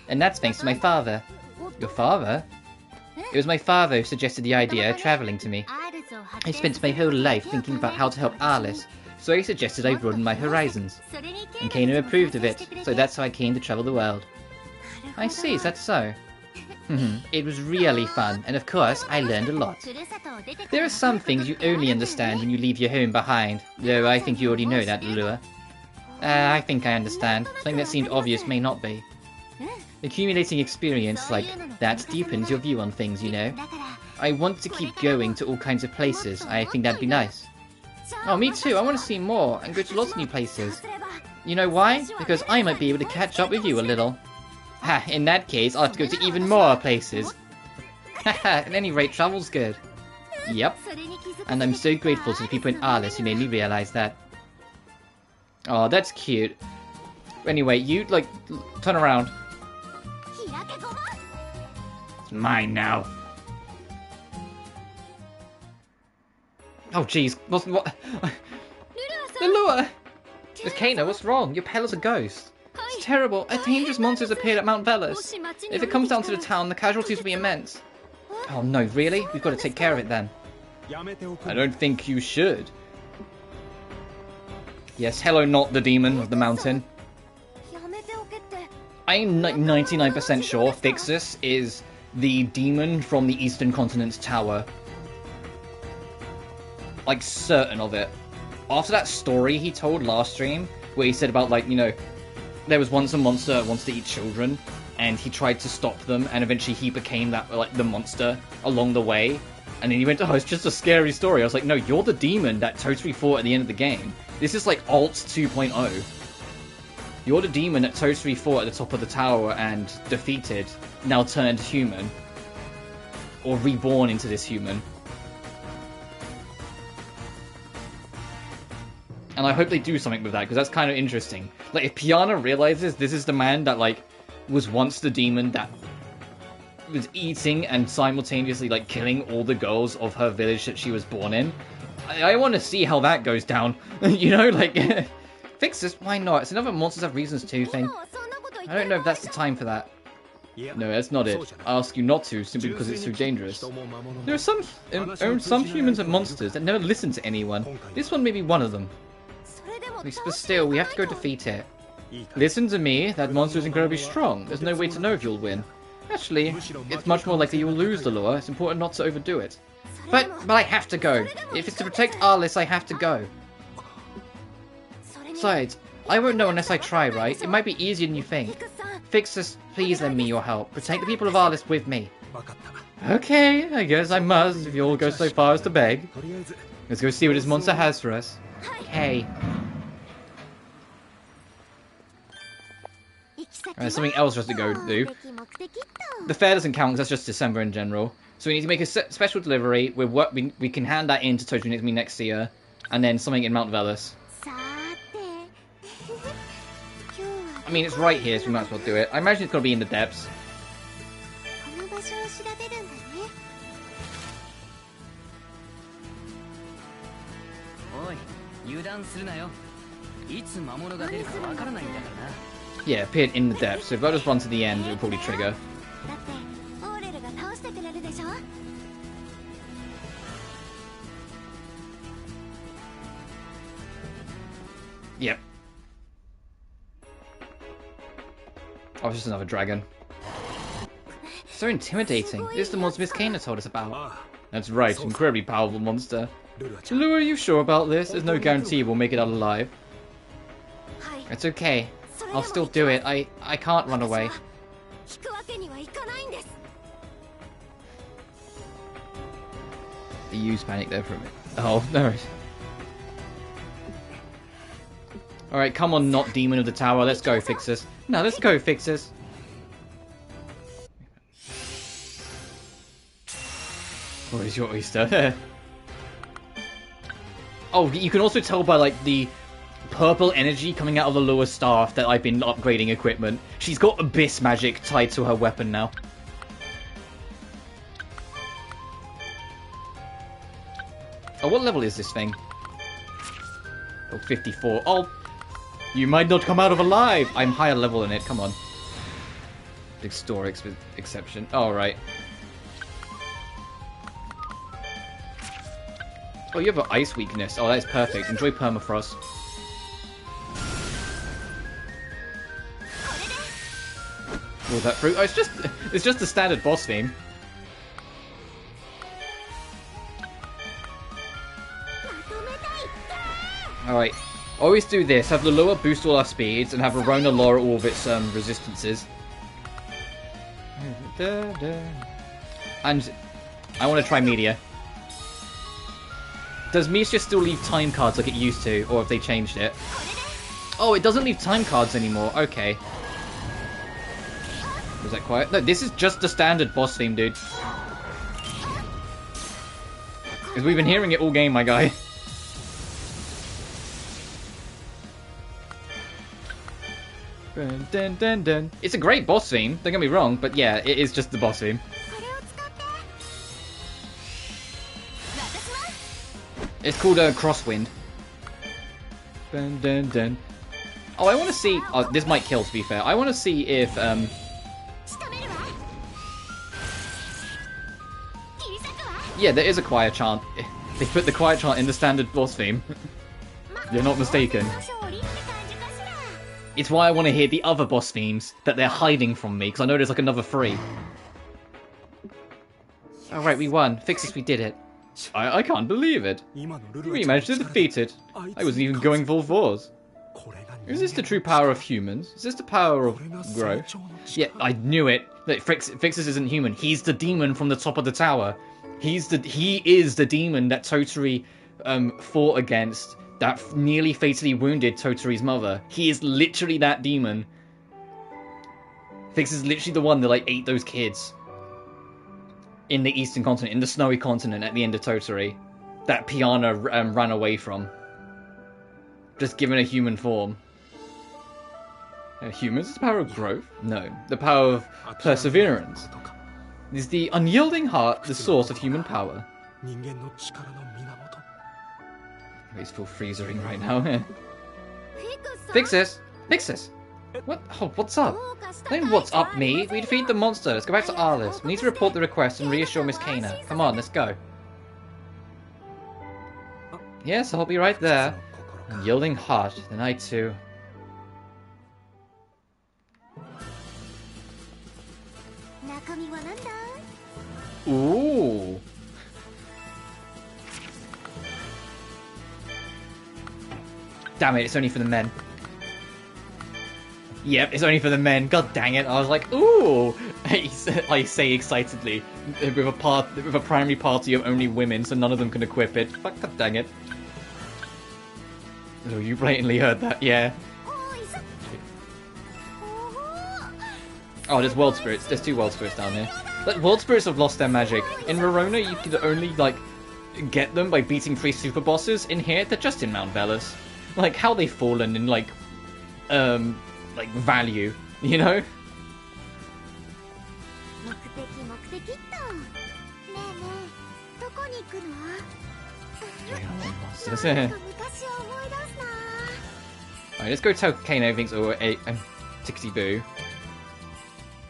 And that's thanks to my father. Your father? It was my father who suggested the idea of travelling to me. I spent my whole life thinking about how to help Arlis, so he suggested I broaden my horizons. And Kano approved of it, so that's how I came to travel the world. I see, is that so? It was really fun, and of course, I learned a lot. There are some things you only understand when you leave your home behind, though I think you already know that, Lulua. I think I understand. Something that seemed obvious may not be. Accumulating experience like that deepens your view on things, you know. I want to keep going to all kinds of places. I think that'd be nice. Oh, me too. I want to see more and go to lots of new places. You know why? Because I might be able to catch up with you a little. Ha, in that case, I'll have to go to even more places. Haha, at any rate, travel's good. Yep. And I'm so grateful to the people in Arlis who made me realize that. Oh, that's cute. Anyway, you, like, turn around. It's mine now. Oh, jeez. What? Lulua! Miss Kano, what's wrong? You're pale as a ghost. It's terrible. A dangerous monster's appeared at Mount Velas. If it comes down to the town, the casualties will be immense. Oh no, really? We've got to take care of it then. I don't think you should. Yes, hello, not the demon of the mountain. I'm 99% sure Thixus is the demon from the Eastern Continent's tower. Like, certain of it. After that story he told last stream, where he said about, like, you know, there was once a monster that wants to eat children, and he tried to stop them, and eventually he became that, like, the monster along the way. And then he went, oh, it's just a scary story. I was like, no, you're the demon that totally fought at the end of the game. This is like Alt 2.0. You're the demon that totally fought at the top of the tower and defeated, now turned human. Or reborn into this human. And I hope they do something with that, because that's kind of interesting. Like, if Piana realizes this is the man that, like, was once the demon that was eating and simultaneously, like, killing all the girls of her village that she was born in, I want to see how that goes down. You know, like, fix this, why not? It's another Monsters Have Reasons to thing. I don't know if that's the time for that. No, that's not it. I ask you not to, simply because it's too dangerous. There are some humans and monsters that never listen to anyone. This one may be one of them. But still, we have to go defeat it. Listen to me, that monster is incredibly strong. There's no way to know if you'll win. Actually, it's much more likely you will lose, Lulua. It's important not to overdo it. But I have to go. If it's to protect Arliss, I have to go. Besides, I won't know unless I try, right? It might be easier than you think. Fix this, please lend me your help. Protect the people of Arliss with me. Okay, I guess I must, if you'll go so far as to beg. Let's go see what this monster has for us. Okay. Something else for us to go do. The fair doesn't count because that's just December in general. So we need to make a special delivery. We can hand that in to Totally next year. And then something in Mount Velis. I mean, it's right here, so we might as well do it. I imagine it's going to be in the depths. Yeah, appeared in the depths, so if I just run to the end, it'll probably trigger. Yep. Oh, it's just another dragon. So intimidating. This is the monster Miss Kana told us about. That's right, incredibly powerful monster. Lulua, are you sure about this? There's no guarantee we'll make it out alive. It's okay. I'll still do it. I can't run away. The U's panic there for a minute. Oh, no. Alright, come on, not Demon of the Tower. Let's go, Fixus. No, let's go, Fixus. What is your oyster? Oh, you can also tell by, like, the purple energy coming out of the Lulua staff that I've been upgrading equipment. She's got Abyss magic tied to her weapon now. Oh, what level is this thing? Oh, 54. Oh, you might not come out of alive! I'm higher level than it, come on. Big store exception. Oh, right. Oh, you have an ice weakness. Oh, that's perfect. Enjoy permafrost. What was that fruit? Oh, it's just the standard boss theme. Alright. Always do this. Have Lulua boost all our speeds and have Rorona lower all of its resistances. And I want to try Media. Does Misha still leave time cards like it used to, or have they changed it? Oh, it doesn't leave time cards anymore. Okay. Was that quiet? No, this is just the standard boss theme, dude. Because we've been hearing it all game, my guy. Dun, dun, dun, dun. It's a great boss theme, don't get me wrong, but yeah, it is just the boss theme. It's called Crosswind. Dun, dun, dun. Oh, I want to see... Oh, this might kill, to be fair. I want to see if... Yeah, there is a quiet chant. They put the quiet chant in the standard boss theme. You're not mistaken. It's why I want to hear the other boss themes that they're hiding from me, because I know there's like another 3. Alright, we won. Fix this, we did it. I can't believe it. We managed to defeat it. I wasn't even going full force. Is this the true power of humans? Is this the power of growth? Yeah, I knew it. Look, Fixus isn't human. He's the demon from the top of the tower. He is the demon that Toturi fought against, that nearly fatally wounded Toturi's mother. He is literally that demon. Fix is literally the one that like ate those kids in the Eastern Continent, in the snowy continent at the end of Toturi, that Piana ran away from. Just given a human form. Humans? The power of growth? No. The power of perseverance. Is the unyielding heart the source of human power? I just feel freezing right now. Fix this! Fix this! What? Oh, what's up? Don't what's up, me? We defeated the monster. Let's go back to Arlis. We need to report the request and reassure Miss Kana. Come on, let's go. Yes, I'll be right there. Unyielding heart. Then I too. Ooh. Damn it, it's only for the men. Yep, it's only for the men. God dang it. I was like, ooh. I say excitedly. With a primary party of only women, so none of them can equip it. Fuck, god dang it. Oh, you blatantly heard that, yeah. Oh, there's world spirits. There's 2 world spirits down here. But world spirits have lost their magic. In Rorona, you could only, like, get them by beating 3 super bosses. In here, they're just in Mount Velas. Like, how they've fallen in, like, value, you know? Alright, let's go tell Kane everything's all tickety boo.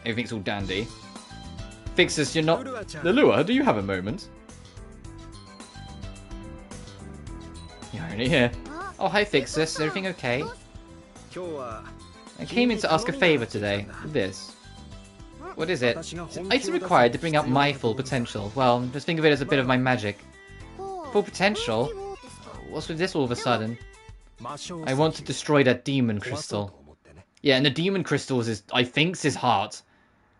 Everything's all dandy. Fixus, you're not... Lulua, do you have a moment? You're only here. Oh, hi Fixus, is everything okay? I came in to ask a favour today. This. What is it? It's an item required to bring out my full potential. Well, just think of it as a bit of my magic. Full potential? What's with this all of a sudden? I want to destroy that demon crystal. Yeah, and the demon crystal is, I think, his heart.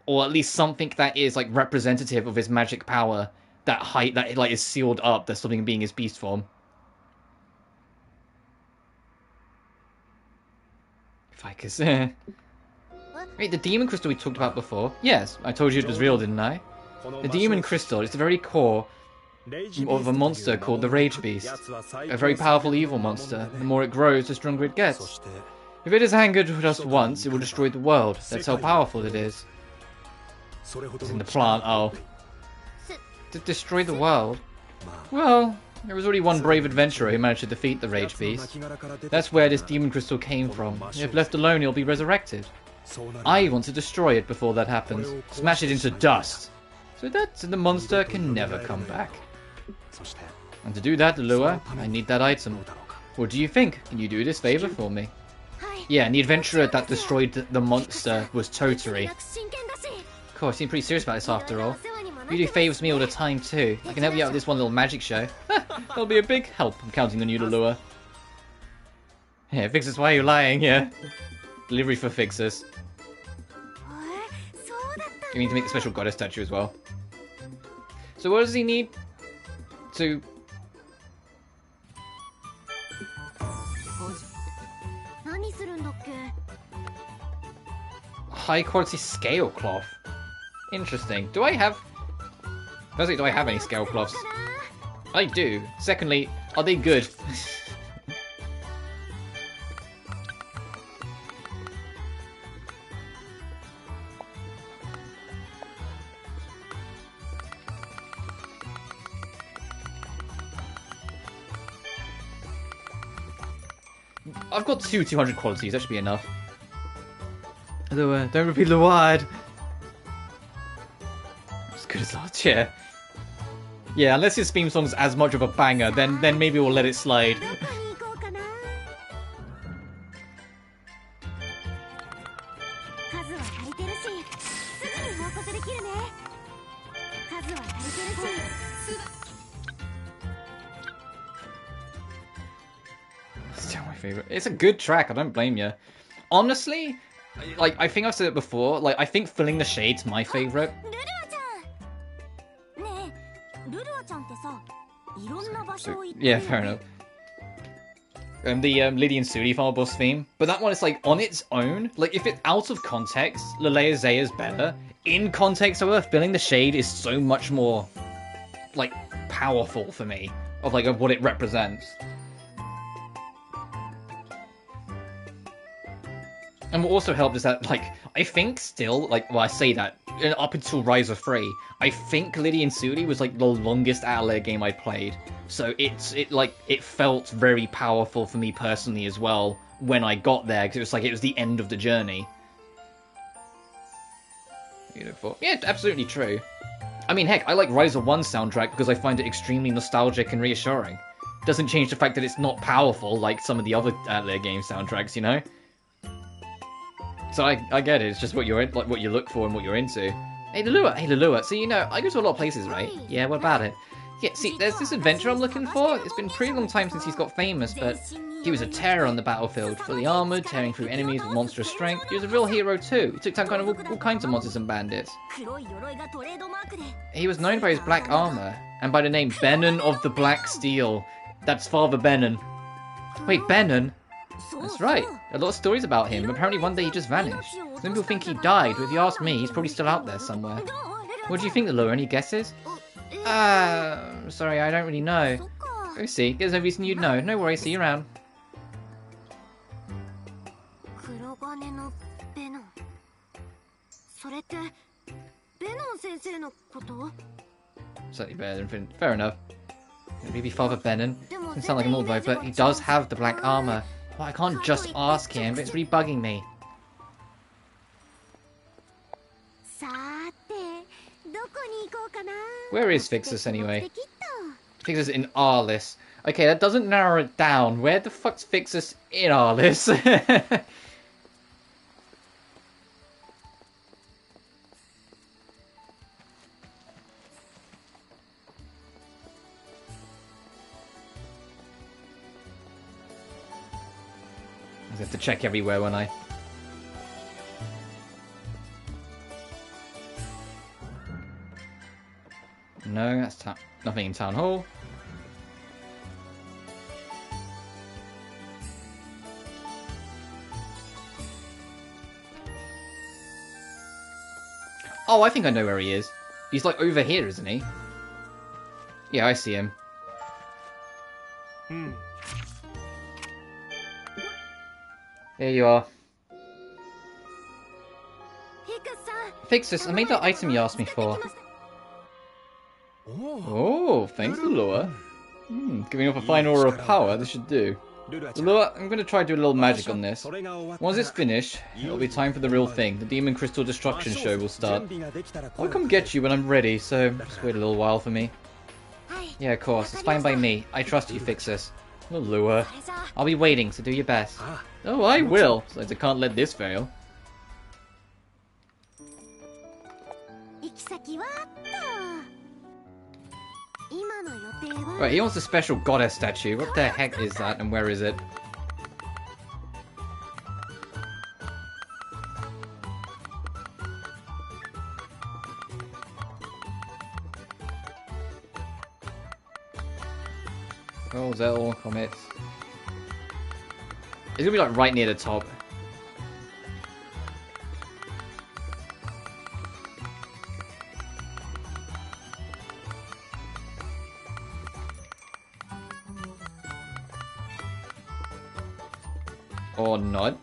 Or at least something that is, like, representative of his magic power. That like, is sealed up, that's something being his beast form. If I could say... Wait, the demon crystal we talked about before? Yes, I told you it was real, didn't I? The demon crystal is the very core of a monster called the Rage Beast. A very powerful evil monster. The more it grows, the stronger it gets. If it is angered just once, it will destroy the world. That's how powerful it is. It's in the plant, oh. To destroy the world? Well, there was already one brave adventurer who managed to defeat the Rage Beast. That's where this demon crystal came from. If left alone, he'll be resurrected. I want to destroy it before that happens. Smash it into dust. So that the monster can never come back. And to do that, Lulua, I need that item. What do you think? Can you do this favor for me? Yeah, and the adventurer that destroyed the monster was Toturi. Cool, I seem pretty serious about this after all. You do favors me all the time too. I can help you out with this one little magic show. That'll be a big help. I'm counting on you, Lulua. Yeah, Fixus, why are you lying? Yeah. Delivery for Fixus. You need to make a special goddess statue as well. So what does he need to... High quality scale cloth. Interesting. Do I have... Firstly, do I have any scale cloths? I do. Secondly, are they good? I've got 200 qualities, that should be enough. Although, don't repeat the word. As good as last year. Yeah, unless his theme song's as much of a banger, then maybe we'll let it slide. Still my favorite. It's a good track, I don't blame you. Honestly, like, I think I've said it before, like, I think Filling the Shade's my favorite. So, yeah, fair enough. The Lydian Sudi final boss theme, but that one is like on its own. Like if it's out of context, Lelea Zaya is better. In context, however, Feeling the Shade is so much more like powerful for me of what it represents. And what also helped is that, I think still, well, I say that, up until Rise of 3, I think Lydian Sudi was, the longest Atelier game I played. So it felt very powerful for me personally as well when I got there, because it was the end of the journey. Beautiful. Yeah, absolutely true. I mean, heck, I like Rise of 1 soundtrack because I find it extremely nostalgic and reassuring. Doesn't change the fact that it's not powerful like some of the other Atelier game soundtracks, you know? So I get it. It's just what you're what you look for and what you're into. Hey Lulua. So I go to a lot of places, right? Yeah, what about it? Yeah, see, there's this adventure I'm looking for. It's been a pretty long time since he's got famous, but he was a terror on the battlefield, fully armored, tearing through enemies with monstrous strength. He was a real hero too. He took down kind of all kinds of monsters and bandits. He was known by his black armor and by the name Benon of the Black Steel. That's Father Benon. Wait, Benon? That's right. A lot of stories about him. Apparently one day he just vanished. Some people think he died, but if you ask me, he's probably still out there somewhere. What do you think, Lulua? Any guesses? Sorry, I don't really know. Go see. There's no reason you'd know. No worries, see you around. Slightly better than Finn. Fair enough. Maybe Father Benon. Doesn't sound like an old guy, but he does have the black armor. Well, I can't just ask him, but it's really bugging me. Where is Fixus anyway? Fixus in Arliss. Okay, that doesn't narrow it down. Where the fuck's Fixus in Arliss? I have to check everywhere, won't I? No, that's nothing in Town Hall. Oh, I think I know where he is. He's over here, isn't he? Yeah, I see him. There you are. Fixus, I made that item you asked me for. Oh, thanks, Lulua. Giving off a fine aura of power, this should do. Lulua, I'm going to try to do a little magic on this. Once it's finished, it'll be time for the real thing. The Demon Crystal Destruction show will start. I'll come get you when I'm ready, so just wait a little while for me. Yeah, of course, it's fine by me. I trust you, Fixus. Lulua, I'll be waiting, so do your best. Oh, I will, since I can't let this fail. Right, he wants a special goddess statue. What the heck is that, and where is it? Oh, Zell, Comet. It's gonna be right near the top. Or not.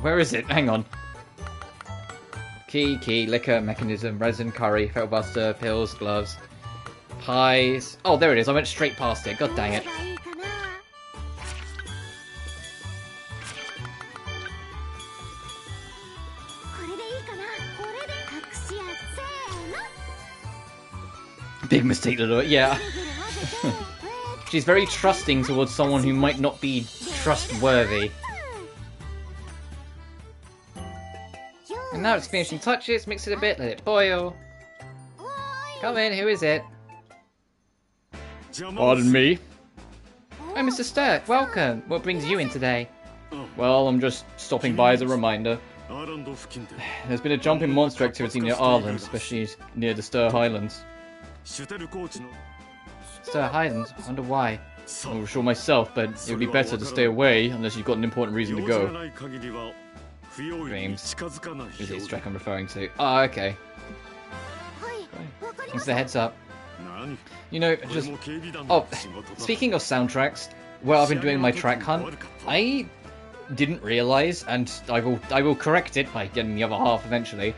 Where is it? Hang on. Key, liquor, mechanism, resin, curry, felt buster, pills, gloves, pies. Oh, there it is. I went straight past it. God dang it. Big mistake, Lulua. Yeah. She's very trusting towards someone who might not be trustworthy. And now it's finishing touches, mix it a bit, let it boil. Come in, who is it? Pardon me? Oh, Mr. Sterk, welcome. What brings you in today? Well, I'm just stopping by as a reminder. There's been a jump in monster activity near Ireland, especially near the Sterk Highlands. Ster Highlands? I wonder why. I'm not sure myself, but it would be better to stay away unless you've got an important reason to go. Dreams. Is it Sterk I'm referring to? Oh, okay. Thanks for the heads up. You know, just... Oh, speaking of soundtracks, where I've been doing my track hunt, I didn't realise, and I will correct it by getting the other half eventually.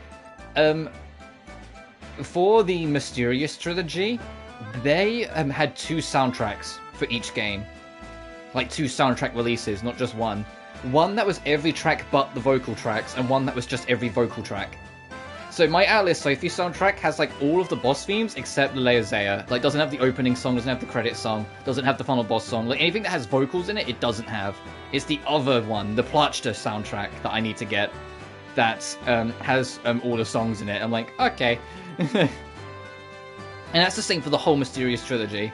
For the Mysterious trilogy, they had 2 soundtracks for each game. Like 2 soundtrack releases, not just one. One that was every track but the vocal tracks, and one that was just every vocal track. So my Atelier Sophie soundtrack has like all of the boss themes except the Leozea. Like doesn't have the opening song, doesn't have the credit song, doesn't have the final boss song. Like anything that has vocals in it, it doesn't have. It's the other one, the Plachta soundtrack that I need to get that has all the songs in it. I'm like, okay. And that's the same for the whole Mysterious trilogy.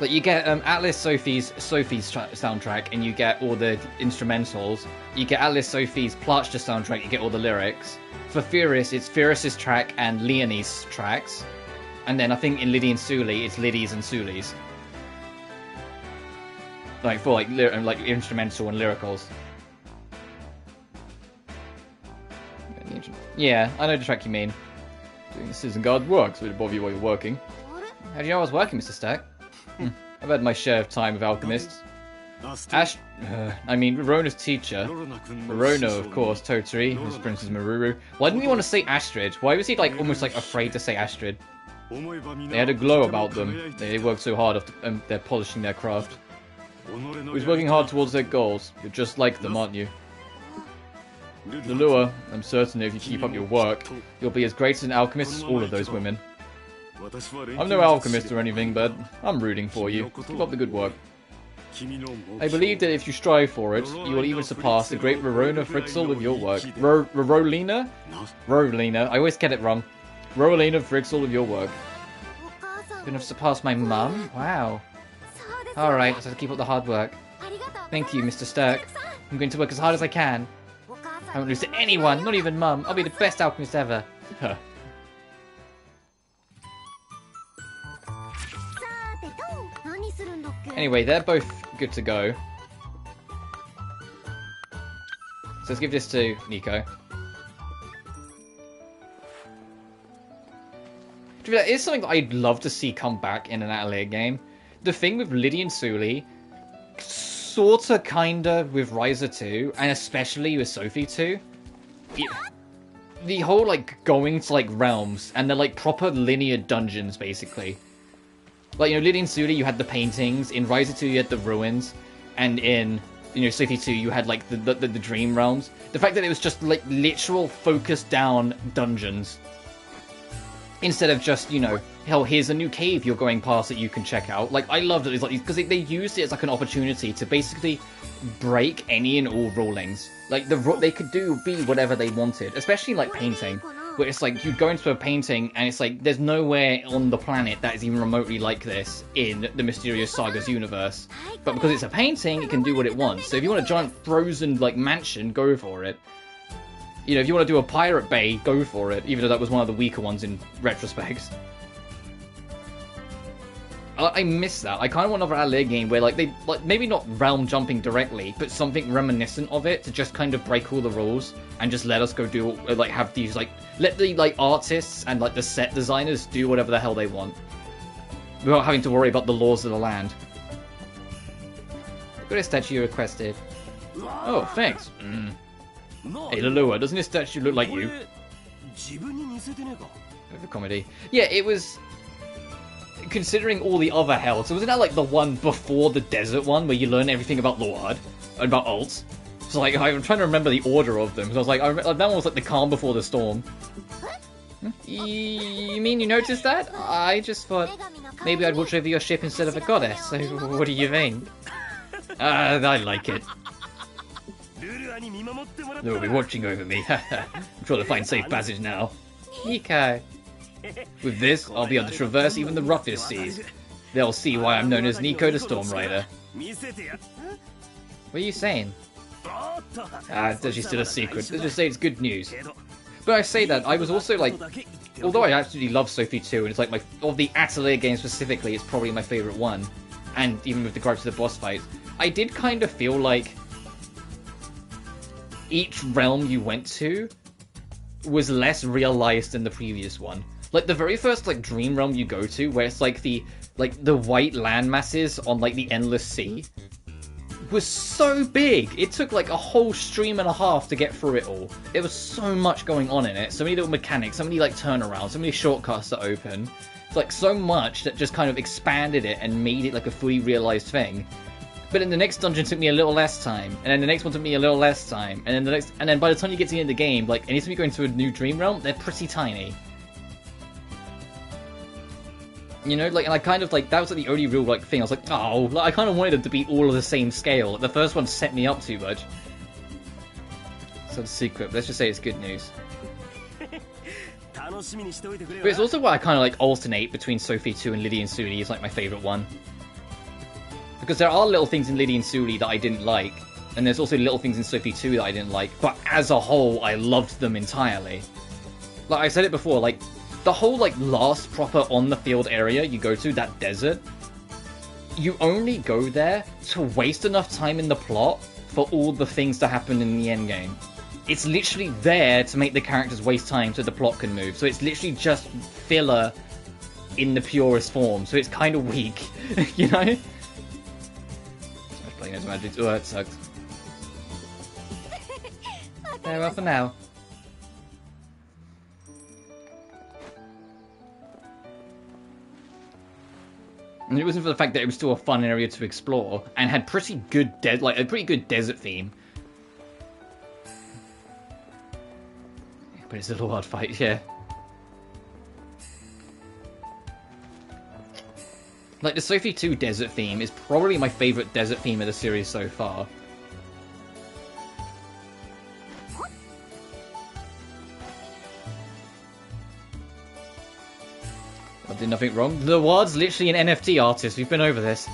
Like you get Atelier Sophie's soundtrack, and you get all the instrumentals. You get Atelier Sophie's Plachta soundtrack, you get all the lyrics. For Furious, it's Furious' track and Leonie's tracks. And then I think in Liddy and Suli, it's Liddy's and Suli's. Like for like instrumental and lyricals. Yeah, I know the track you mean. Doing the citizen guard work, so it'll bother you while you're working. How do you know I was working, Mr. Sterk? I've had my share of time with alchemists. I mean, Rorona's teacher. Rorona, of course, Toturi, who's Princess Maruru. Why didn't he want to say Astrid? Why was he like almost like afraid to say Astrid? They had a glow about them. They worked so hard after they're polishing their craft. Who's working hard towards their goals. You're just like them, aren't you? Lulua, I'm certain if you keep up your work, you'll be as great as an alchemist as all of those women. I'm no alchemist or anything, but I'm rooting for you. Keep up the good work. I believe that if you strive for it, you will even surpass the great Rorona Frixel with your work. Rorolina? Rorolina. I always get it wrong. Rorolina Frixel with your work. Couldn't have surpassed my mum? Wow. Alright, let's have to keep up the hard work. Thank you, Mr. Sterk. I'm going to work as hard as I can. I won't lose to anyone, not even mum. I'll be the best alchemist ever. Anyway, they're both good to go. So let's give this to Nico. That is something that I'd love to see come back in an Atelier game. The thing with Liddy and Suli, sorta kinda with Ryza 2, and especially with Sophie 2. The whole like going to like realms, and they're like proper linear dungeons basically. Like, you know, Liddy and Suli, you had the paintings. In Ryza 2, you had the ruins. And in, you know, Sophie 2, you had, like, the dream realms. The fact that it was just, like, literal focused down dungeons. Instead of just, you know, hell, here's a new cave you're going past that you can check out. Like, I loved it. It's like, because they used it as, like, an opportunity to basically break any and all rulings. Like, they could be whatever they wanted. Especially, like, painting. Where it's like, you go into a painting, and it's like, there's nowhere on the planet that is even remotely like this in the Mysterious Sagas universe. But because it's a painting, it can do what it wants. So if you want a giant frozen, like, mansion, go for it. You know, if you want to do a pirate bay, go for it. Even though that was one of the weaker ones in retrospect. I miss that. I kind of want another Atelier game where, like, they, like, maybe not realm jumping directly, but something reminiscent of it to just kind of break all the rules and just let us go do, like, have these, like, let the, like, artists and, like, the set designers do whatever the hell they want without having to worry about the laws of the land. Got a statue you requested. Oh, thanks. Hey, Lulua, doesn't this statue look like you? Over comedy. Yeah, it was... Considering all the other hell, so wasn't that like the one before the desert one where you learn everything about Lord and about Alt? So like I'm trying to remember the order of them. So I was like, that one was like the calm before the storm. You mean you noticed that? I just thought maybe I'd watch over your ship instead of a goddess. So what do you mean? I like it. They'll be watching over me. I'm trying to find safe passage now. Nico. With this, I'll be able to traverse even the roughest seas. They'll see why I'm known as Nico the Storm Rider. What are you saying? It's actually still a secret. Let's just say it's good news. But I say that, I was also like, although I absolutely love Sophie 2, and it's like of the Atelier games specifically, it's probably my favourite one, and even with the gripes of the boss fights, I did kind of feel like each realm you went to was less realised than the previous one. Like, the very first, like, dream realm you go to, where it's like the white land masses on, like, the endless sea, was so big. It took like a whole stream and a half to get through it all. There was so much going on in it, so many little mechanics, so many like turnarounds, so many shortcuts that open. It's like so much that just kind of expanded it and made it like a fully realized thing. But then the next dungeon took me a little less time, and then the next one took me a little less time, and then the next, and then by the time you get to the end of the game, like anytime you go into a new dream realm, they're pretty tiny. You know, like, and I kind of, like, that was, like, the only real, like, thing. I was like, oh, like, I kind of wanted them to be all of the same scale. Like, the first one set me up too much. So the secret, let's just say it's good news. But it's also why I kind of, like, alternate between Sophie 2 and Lily and Sully is, like, my favourite one. Because there are little things in Lily and Sully that I didn't like, and there's also little things in Sophie 2 that I didn't like, but as a whole, I loved them entirely. Like, I said it before, like, the whole, like, last proper on-the-field area you go to, that desert, you only go there to waste enough time in the plot for all the things to happen in the endgame. It's literally there to make the characters waste time so the plot can move. So it's literally just filler in the purest form. So it's kind of weak, you know? I was playing those magics. Oh, that sucks. Farewell for now. And it wasn't for the fact that it was still a fun area to explore and had pretty good a pretty good desert theme. But it's a little hard fight, yeah. Like, the Sophie 2 desert theme is probably my favourite desert theme of the series so far. I did nothing wrong. Lua's literally an NFT artist. We've been over this.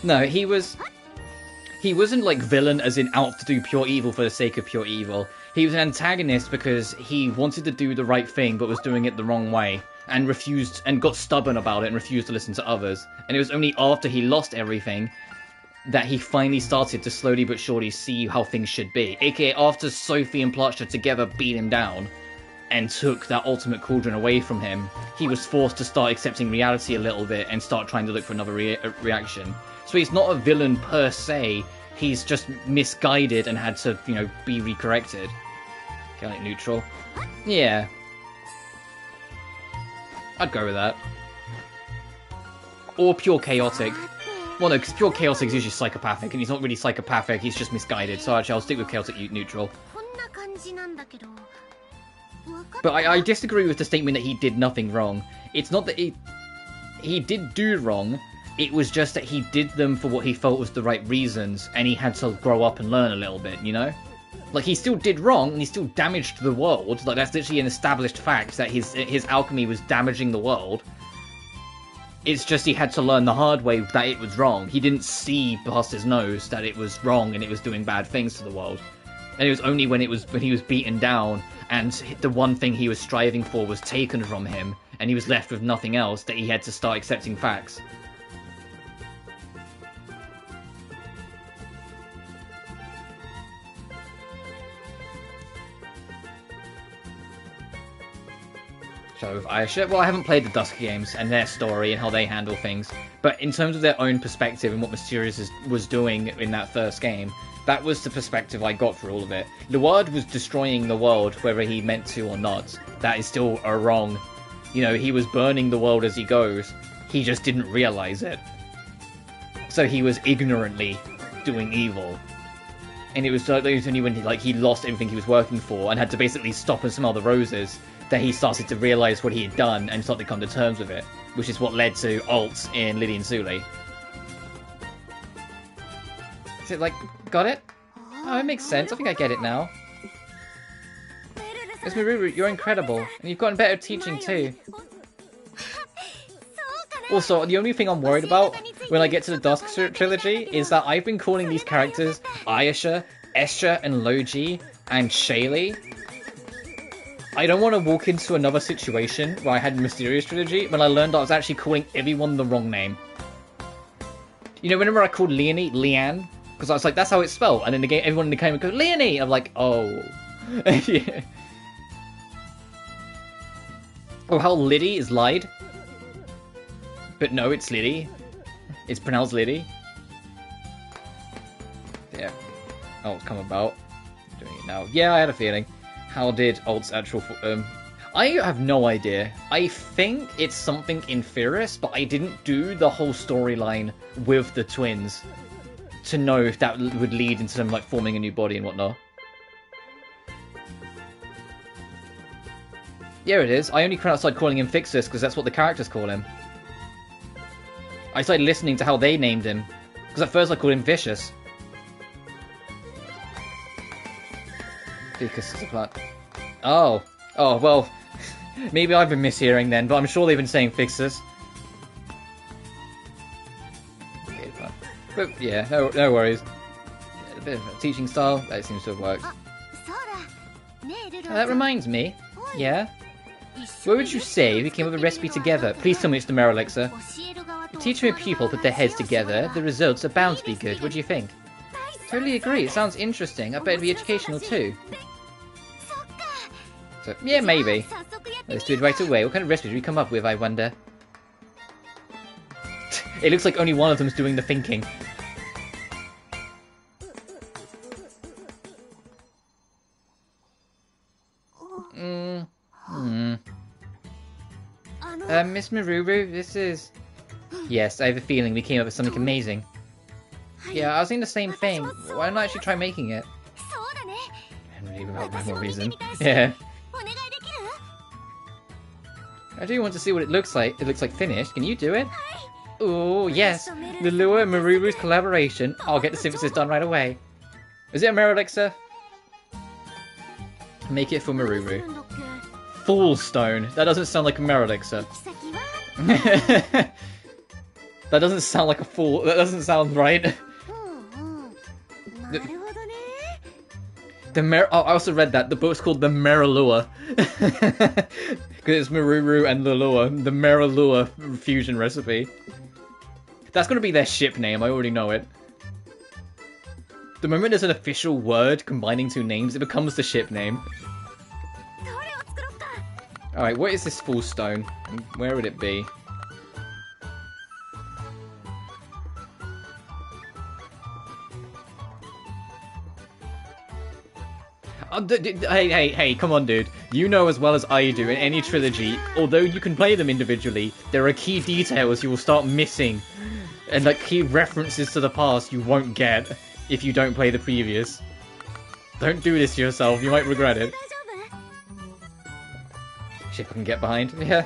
No, he wasn't like villain as in out to do pure evil for the sake of pure evil. He was an antagonist because he wanted to do the right thing but was doing it the wrong way and refused and got stubborn about it and refused to listen to others. And it was only after he lost everything that he finally started to slowly but surely see how things should be. AKA after Sophie and Platscha together beat him down and took that ultimate cauldron away from him, he was forced to start accepting reality a little bit and start trying to look for another reaction. So he's not a villain per se, he's just misguided and had to, you know, be recorrected. Okay, like neutral. Yeah. I'd go with that. Or pure chaotic. Well, no, because pure chaotic is usually psychopathic, and he's not really psychopathic, he's just misguided. So actually, I'll stick with chaotic neutral. But I disagree with the statement that he did nothing wrong. It's not that he did do wrong, it was just that he did them for what he felt was the right reasons, and he had to grow up and learn a little bit, you know? Like, he still did wrong, and he still damaged the world. Like, that's literally an established fact, that his alchemy was damaging the world. It's just he had to learn the hard way that it was wrong. He didn't see past his nose that it was wrong and it was doing bad things to the world. And it was only when he was beaten down and the one thing he was striving for was taken from him and he was left with nothing else that he had to start accepting facts. So with Ayesha, well, I haven't played the Dusk games and their story and how they handle things, but in terms of their own perspective and what Mysterious was doing in that first game, that was the perspective I got for all of it. Lulua was destroying the world, whether he meant to or not. That is still a wrong. You know, he was burning the world as he goes. He just didn't realize it. So he was ignorantly doing evil. And it was only when he lost everything he was working for and had to basically stop and smell the roses that he started to realize what he had done and started to come to terms with it, which is what led to Alt in Lily and Sully. Is it like, got it? Oh, it makes sense. I think I get it now. It's Maruru, you're incredible, and you've gotten better at teaching too. Also, the only thing I'm worried about when I get to the Dusk trilogy is that I've been calling these characters Ayesha, Escher and Logi and Shaylee, I don't want to walk into another situation where I had Mysterious Trilogy when I learned I was actually calling everyone the wrong name. You know, whenever I called Leonie, Leanne, because I was like, that's how it's spelled, and in the game, everyone in the game would go, Leonie! I'm like, oh. Yeah. Or how Liddy is lied. But no, it's Liddy. It's pronounced Liddy. Yeah. Oh, it's come about. Doing it now. Yeah, I had a feeling. How did Alt's actual... I have no idea. I think it's something in Furious, but I didn't do the whole storyline with the twins to know if that would lead into them like forming a new body and whatnot. Yeah, it is. I only started calling him Fixus because that's what the characters call him. I started listening to how they named him. Because at first I called him Vicious. Because it's a plant. Oh. Oh, well. Maybe I've been mishearing then, but I'm sure they've been saying Fixus. Okay, but yeah, no worries. A bit of a teaching style, that seems to have worked. That reminds me. Yeah? What would you say if we came up with a recipe together? Please tell me it's the Mirror Elixir. The teacher and pupil put their heads together, the results are bound to be good. What do you think? Totally agree, it sounds interesting. I bet it'd be educational too. So, yeah, maybe. Let's do it right away. What kind of recipe did we come up with, I wonder? It looks like only one of them's doing the thinking. Miss Maruru, this is... Yes, I have a feeling we came up with something amazing. Yeah, I was thinking the same thing. Why don't I actually try making it? And even about one more reason. Yeah. I do want to see what it looks like. It looks like finished. Can you do it? Oh, yes. Lulua and Maruru's collaboration. I'll get the synthesis done right away. Is it a Mirror Elixir? Make it for Maruru. Fool Stone. That doesn't sound like a Mirror Elixir. That doesn't sound like a fool. That doesn't sound right. Oh, I also read that. The book's called The Meralua. Because it's Maruru and Lulua. The Meralua fusion recipe. That's going to be their ship name. I already know it. The moment there's an official word combining two names, it becomes the ship name. Alright, what is this full stone? Where would it be? Hey, come on, dude. You know as well as I do, in any trilogy, although you can play them individually, there are key details you will start missing. And like key references to the past you won't get if you don't play the previous. Don't do this to yourself, you might regret it. Ship I can get behind, yeah.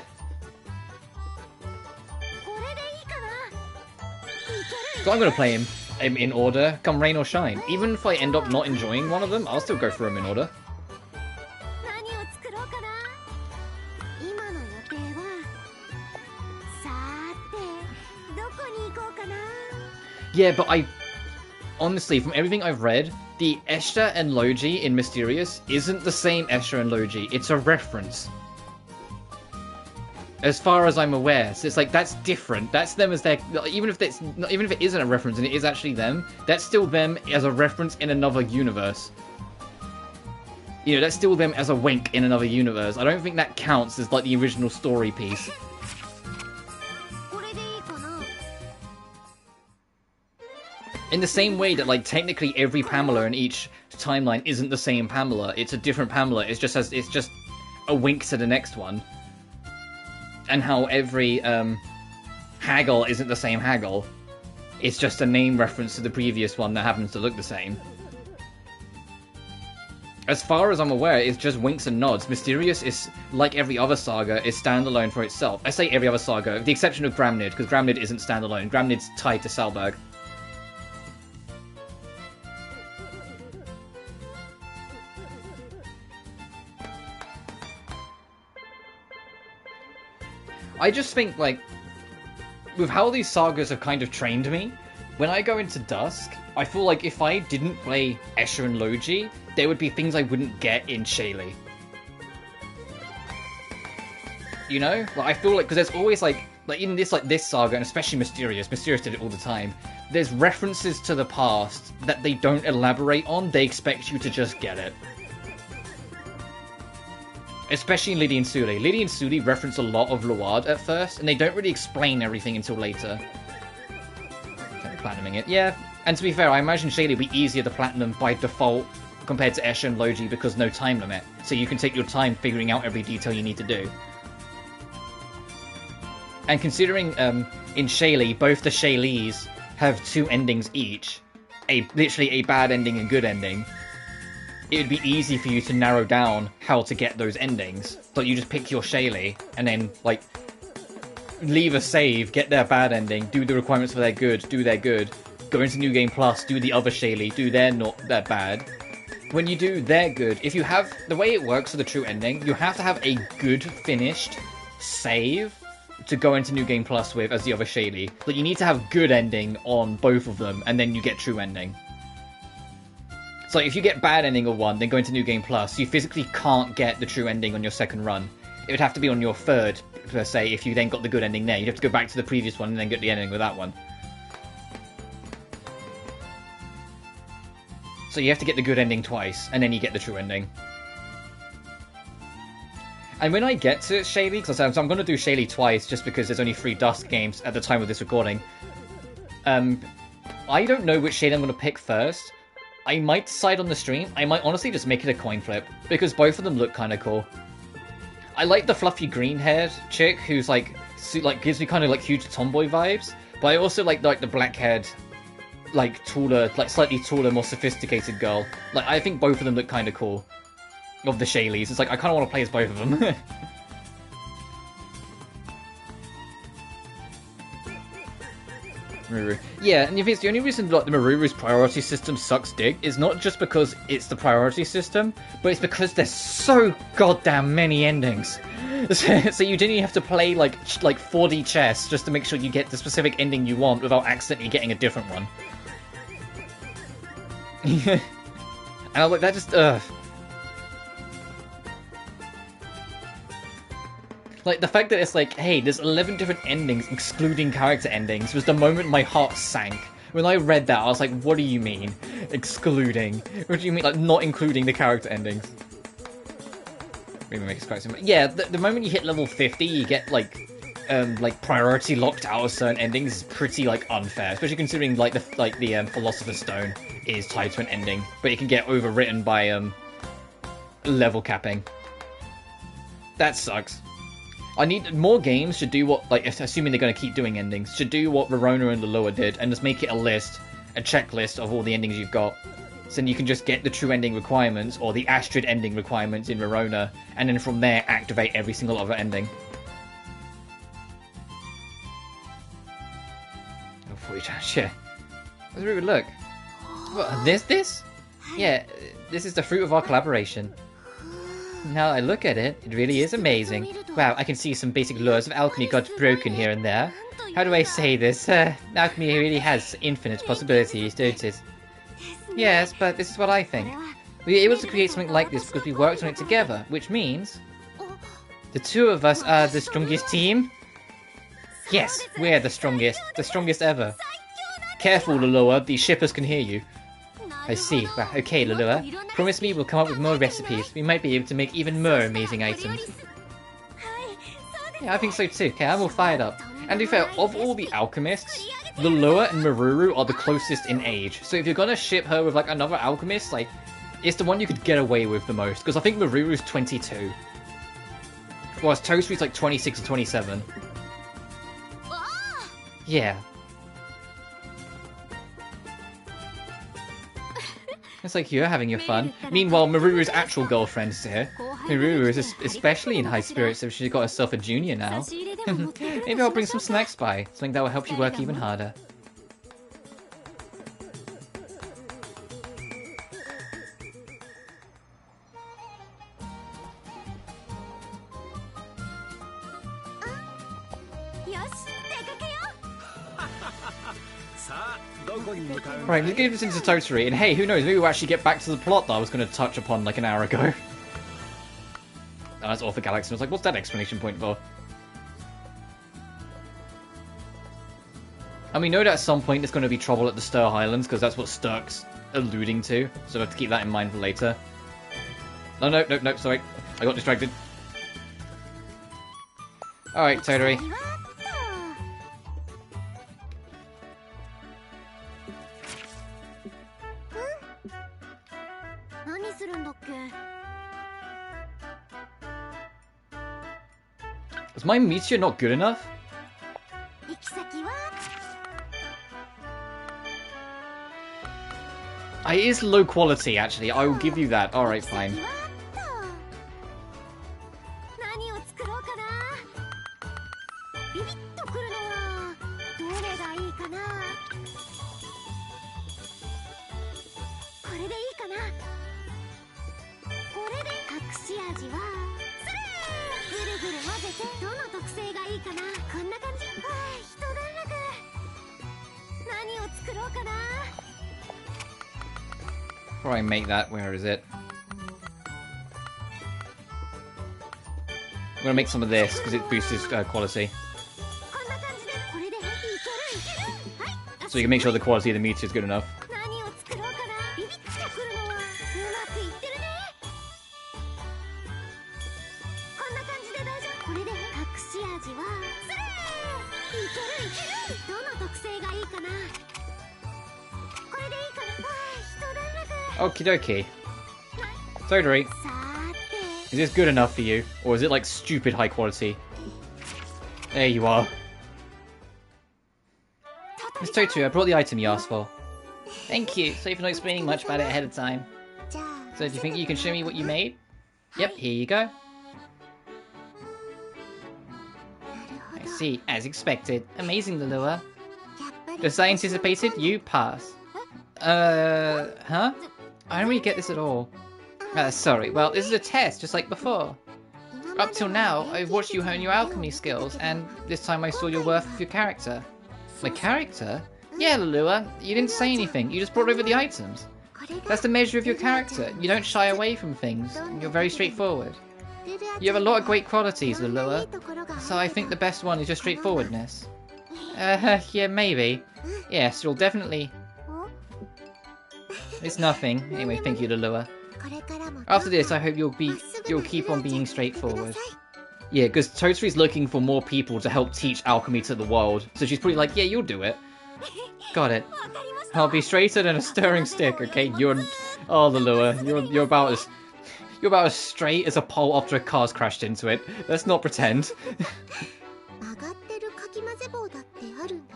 So I'm gonna play him in order, come rain or shine. Even if I end up not enjoying one of them, I'll still go for him in order. Yeah, but honestly, from everything I've read, the Escher and Logi in Mysterious isn't the same Escher and Logi. It's a reference. As far as I'm aware, so it's like that's different. That's them as their even if it isn't a reference and it is actually them, that's still them as a reference in another universe. You know, that's still them as a wink in another universe. I don't think that counts as like the original story piece. In the same way that like technically every Pamela in each timeline isn't the same Pamela. It's a different Pamela. It's just a wink to the next one. And how every Haggle isn't the same Haggle. It's just a name reference to the previous one that happens to look the same. As far as I'm aware, it's just winks and nods. Mysterious is, like every other saga, is standalone for itself. I say every other saga, with the exception of Gramnid, because Gramnid isn't standalone. Gramnid's tied to Salberg. I just think, like, with how these sagas have kind of trained me, when I go into Dusk, I feel like if I didn't play Escher and Logi, there would be things I wouldn't get in Shaylee. You know? Like, I feel like, because there's always, like in this saga, and especially Mysterious did it all the time, there's references to the past that they don't elaborate on, they expect you to just get it. Especially in Lily and Sully. Lily and Sully reference a lot of Luard at first, and they don't really explain everything until later. Okay, platinuming it. Yeah, and to be fair, I imagine Shaylee will be easier to platinum by default compared to Escher and Logi because no time limit. So you can take your time figuring out every detail you need to do. And considering in Shaylee, both the Shaylees have 2 endings each, literally a bad ending and good ending, it would be easy for you to narrow down how to get those endings. So you just pick your Shaylee, and then, like, leave a save, get their bad ending, do the requirements for their good, do their good, go into New Game Plus, do the other Shaylee, do their bad. When you do their good, if you have... The way it works for the true ending, you have to have a good finished save to go into New Game Plus with as the other Shaylee. But you need to have good ending on both of them, and then you get true ending. So if you get bad ending on one, then go into New Game Plus, you physically can't get the true ending on your second run. It would have to be on your third, per se, if you then got the good ending there. You'd have to go back to the previous one and then get the ending with that one. So you have to get the good ending twice, and then you get the true ending. And when I get to Shaylee, because I'm going to do Shaylee twice, just because there's only 3 Dusk games at the time of this recording, I don't know which Shaylee I'm going to pick first. I might decide on the stream. I might honestly just make it a coin flip, because both of them look kind of cool. I like the fluffy green-haired chick, who's like gives me kind of like huge tomboy vibes, but I also like the black-haired, like taller, like slightly taller, more sophisticated girl. Like, I think both of them look kind of cool. Of the Shaylees. It's like, I kind of want to play as both of them. Maruru. Yeah, and if it's the only reason like the Maruru's priority system sucks dick is not just because it's the priority system, but it's because there's so goddamn many endings. So you didn't have to play like 4D chess just to make sure you get the specific ending you want without accidentally getting a different one. And I was like, that just Like, the fact that it's like, hey, there's 11 different endings, excluding character endings, was the moment my heart sank. When I read that, I was like, what do you mean? Excluding? What do you mean, like, not including the character endings? Maybe make it quite simple. Yeah, the moment you hit level 50, you get, like, priority locked out of certain endings is pretty, like, unfair. Especially considering, like, the Philosopher's Stone is tied to an ending. But it can get overwritten by, level capping. That sucks. I need more games should do what, like, assuming they're going to keep doing endings, should do what Rorona and Lulua did, and just make it a checklist of all the endings you've got. So then you can just get the true ending requirements, or the Astrid ending requirements in Rorona, and then from there activate every single other ending. Oh, 40 times, yeah. Let's really look. What, this? Yeah, this is the fruit of our collaboration. Now I look at it, it really is amazing. Wow, I can see some basic laws of alchemy got broken here and there. How do I say this? Alchemy really has infinite possibilities, don't it? Yes, but this is what I think. We were able to create something like this because we worked on it together, which means... the two of us are the strongest team? Yes, we're the strongest ever. Careful, Lulua, these shippers can hear you. I see. Well, okay, Lulua. Promise me we'll come up with more recipes. We might be able to make even more amazing items. Yeah, I think so too. Okay, I'm all fired up. And to be fair, of all the alchemists, Lulua and Maruru are the closest in age. So if you're gonna ship her with like another alchemist, like, it's the one you could get away with the most. Because I think Maruru's 22. Whereas Tosui's like 26 or 27. Yeah. It's like you're having your fun. Meanwhile, Maruru's actual girlfriend's here. Maruru is especially in high spirits if she's got herself a junior now. Maybe I'll bring some snacks by. Something that will help you work even harder. Right, let's get this into Toturi, and hey, who knows, maybe we'll actually get back to the plot that I was going to touch upon like an hour ago. Oh, that's Author Galaxy. I was like, what's that exclamation point for? And we know that at some point there's going to be trouble at the Ster Highlands, because that's what Sterk's alluding to, so we have to keep that in mind for later. Oh, no, sorry. I got distracted. Alright, Toturi. Is my meteor not good enough? It is low quality, actually. I will give you that. Alright, fine. Before I make that, where is it? I'm gonna make some of this because it boosts quality. So you can make sure the quality of the meteor is good enough. Okie dokie. Toturi, is this good enough for you? Or is it like stupid high quality? There you are. Miss Toturi, I brought the item you asked for. Thank you. Sorry for not explaining much about it ahead of time. So do you think you can show me what you made? Yep, here you go. I see, as expected. Amazing, Lulua. Just as I anticipated, you pass. Huh? I don't really get this at all. Sorry. Well, this is a test, just like before. Up till now, I've watched you hone your alchemy skills, and this time I saw your worth of your character. My character? Yeah, Lulua. You didn't say anything. You just brought over the items. That's the measure of your character. You don't shy away from things. You're very straightforward. You have a lot of great qualities, Lulua. So I think the best one is your straightforwardness. Yeah, maybe. Yes, you'll definitely... It's nothing. Anyway, thank you, Lulua. After this, I hope you'll keep on being straightforward. Yeah, because Toturi's looking for more people to help teach alchemy to the world. So she's probably like, yeah, you'll do it. Got it. I'll be straighter than a stirring stick, okay? Oh, Lulua, you're about as straight as a pole after a car's crashed into it. Let's not pretend.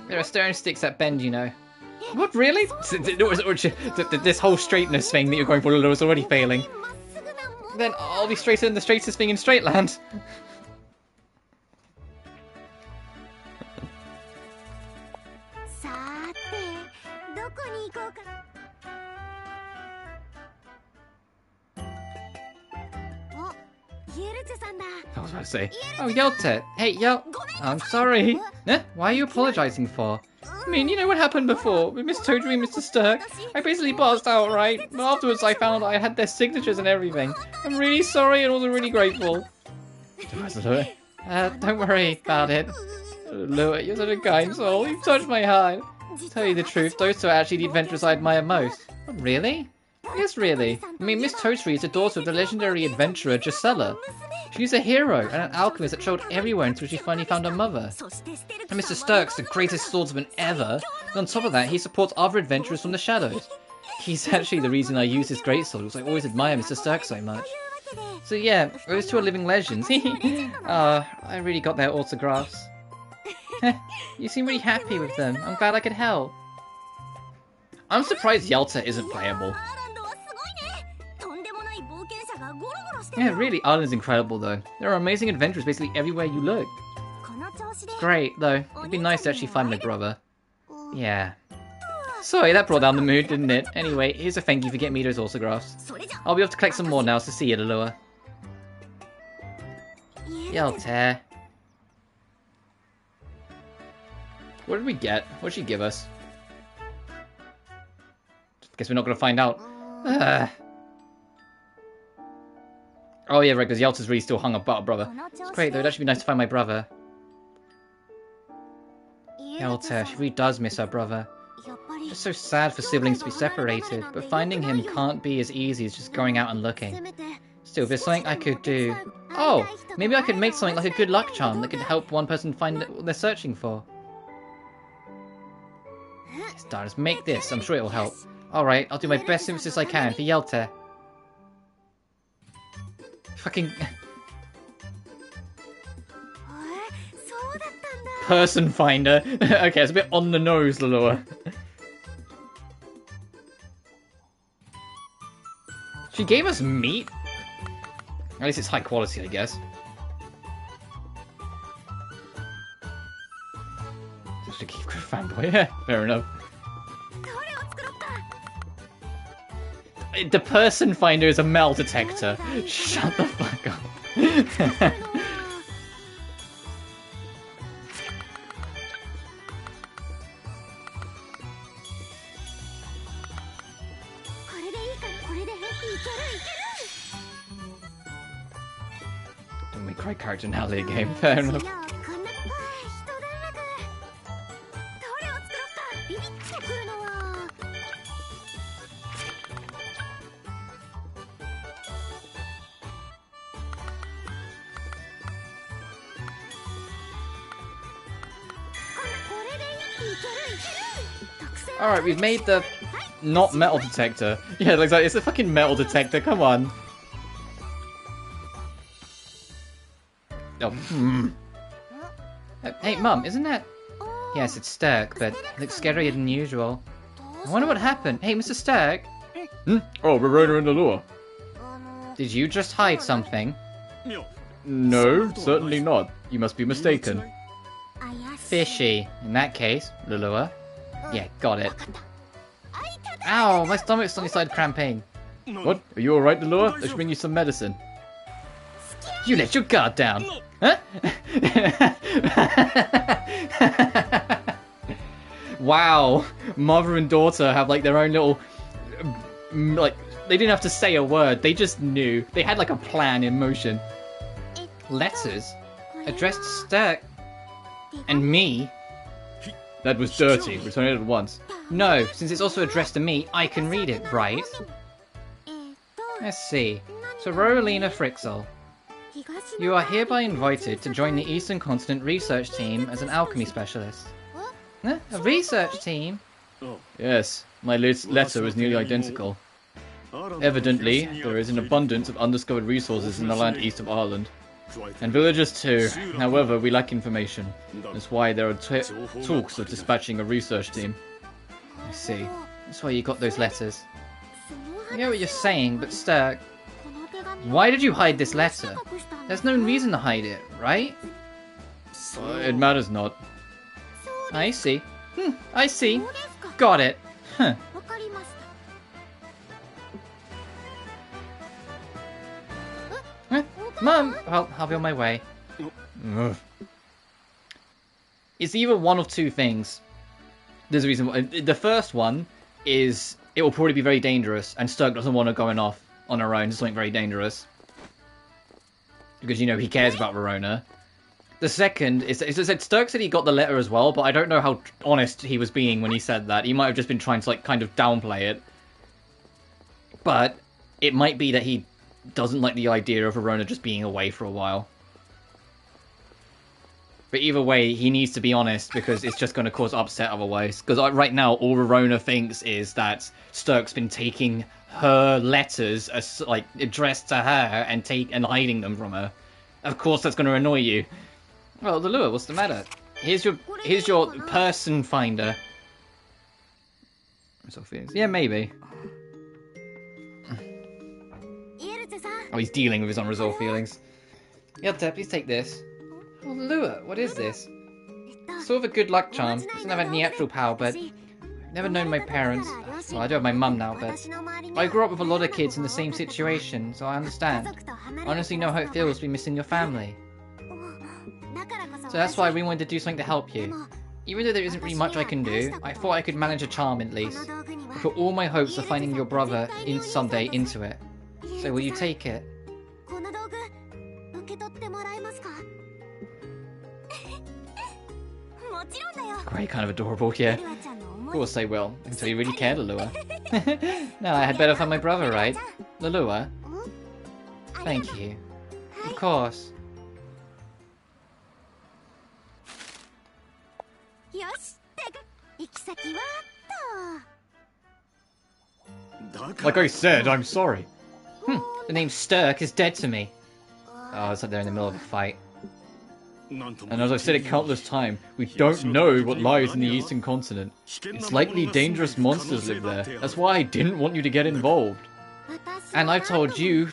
There are stirring sticks that bend, you know. What, really? This whole straightness thing that you're going for, Lulua, is already failing. Then I'll be straighter than the straightest thing in Straightland. I was about to say, oh, Yelte. Hey, I'm sorry. Why are you apologizing for? I mean, you know what happened before with Miss Toturi and Mr. Sterk? I basically passed out, right? But afterwards I found I had their signatures and everything. I'm really sorry and also really grateful. Don't worry about it. Lulua, you're such a kind soul. You've touched my heart. To tell you the truth, those two are actually the adventurers I admire most. Oh, really? Yes, really. I mean, Miss Toturi is the daughter of the legendary adventurer Gisela. She's a hero and an alchemist that traveled everywhere until she finally found her mother. And Mr. Sterk's the greatest swordsman ever, and on top of that, he supports other adventurers from the shadows. He's actually the reason I use his greatsword, because I always admire Mr. Sterk so much. So yeah, those two are living legends. I really got their autographs. You seem really happy with them. I'm glad I could help. I'm surprised Yelte isn't playable. Yeah, really, Ireland's incredible though. There are amazing adventures basically everywhere you look. Great, though. It'd be nice to actually find my brother. Yeah. Sorry, that brought down the mood, didn't it? Anyway, here's a thank you for getting me those autographs. I'll be able to collect some more now, so see you, Lulua. Yelte. What did we get? What did she give us? Guess we're not gonna find out. Oh yeah, right, because Yelta's really still hung about her brother. It's great though, it'd actually be nice to find my brother. Yelta, she really does miss her brother. It's so sad for siblings to be separated, but finding him can't be as easy as just going out and looking. Still, there's something I could do. Oh, maybe I could make something like a good luck charm that could help one person find what they're searching for. Stars, make this, I'm sure it will help. Alright, I'll do my best emphasis I can for Yelta. Fucking... Person finder. Okay, it's a bit on the nose, Lulua. She gave us meat? At least it's high quality, I guess. Just a keep good fanboy, yeah, fair enough. The person finder is a metal detector. Shut the fuck up. Don't make right character in Atelier game, fair enough. Alright, we've made the not metal detector. Yeah, like it's a fucking metal detector, come on. Oh. Hey, Mum, isn't that... Yes, it's Sterk, but it looks scarier than usual. I wonder what happened. Hey, Mr. Sterk? Oh, Rorona and Lulua. Did you just hide something? No, certainly not. You must be mistaken. Fishy. In that case, Lulua. Yeah, got it. Ow, my stomach suddenly started cramping. What? Are you alright, Lulua? I should bring you some medicine. You let your guard down. Huh? Wow. Mother and daughter have like their own little... Like, they didn't have to say a word. They just knew. They had like a plan in motion. Letters? Addressed to Sterk. And me? That was dirty. Return it at once. No, since it's also addressed to me, I can read it, right? Let's see. So, Rowelina Frixel. You are hereby invited to join the Eastern Continent research team as an alchemy specialist. Huh? A research team? Yes, my letter is nearly identical. Evidently, there is an abundance of undiscovered resources in the land east of Ireland. And villagers too. However, we lack information. That's why there are talks of dispatching a research team. I see. That's why you got those letters. I get what you're saying, but Sterk... Why did you hide this letter? There's no reason to hide it, right? It matters not. I see. I see. Got it. Huh. Mum, well, I'll be on my way. Ugh. It's either one of two things. There's a reason why. The first one is it will probably be very dangerous, and Sterk doesn't want her going off on her own to something very dangerous. Because, you know, he cares about Rorona. The second is Sterk said he got the letter as well, but I don't know how honest he was being when he said that. He might have just been trying to, like, kind of downplay it. But it might be that he doesn't like the idea of Rorona just being away for a while. But either way, he needs to be honest, because it's just going to cause upset otherwise. Because right now, all Rorona thinks is that Sterk's been taking her letters, as, like, addressed to her, and hiding them from her. Of course that's going to annoy you. Well, Lulua, what's the matter? Here's your person finder. Yeah, maybe. Oh, he's dealing with his unresolved feelings. Yelta, please take this. Oh, Lulua, what is this? Sort of a good luck charm. Doesn't have any actual power, but I've never known my parents. Well, I do have my mum now, but I grew up with a lot of kids in the same situation, so I understand. I honestly know how it feels to be missing your family. So that's why we wanted to do something to help you. Even though there isn't really much I can do, I thought I could manage a charm at least. put all my hopes of finding your brother someday into it. So will you take it? Great, kind of adorable, yeah. Of course I will, until you really care, Lulua. Now I had better find my brother, right? Lulua? Thank you. Of course. Like I said, I'm sorry. The name Sterk is dead to me. Oh, it's like they're in the middle of a fight. And as I've said it countless times, we don't know what lies in the eastern continent. It's likely dangerous monsters live there. That's why I didn't want you to get involved. And I've told you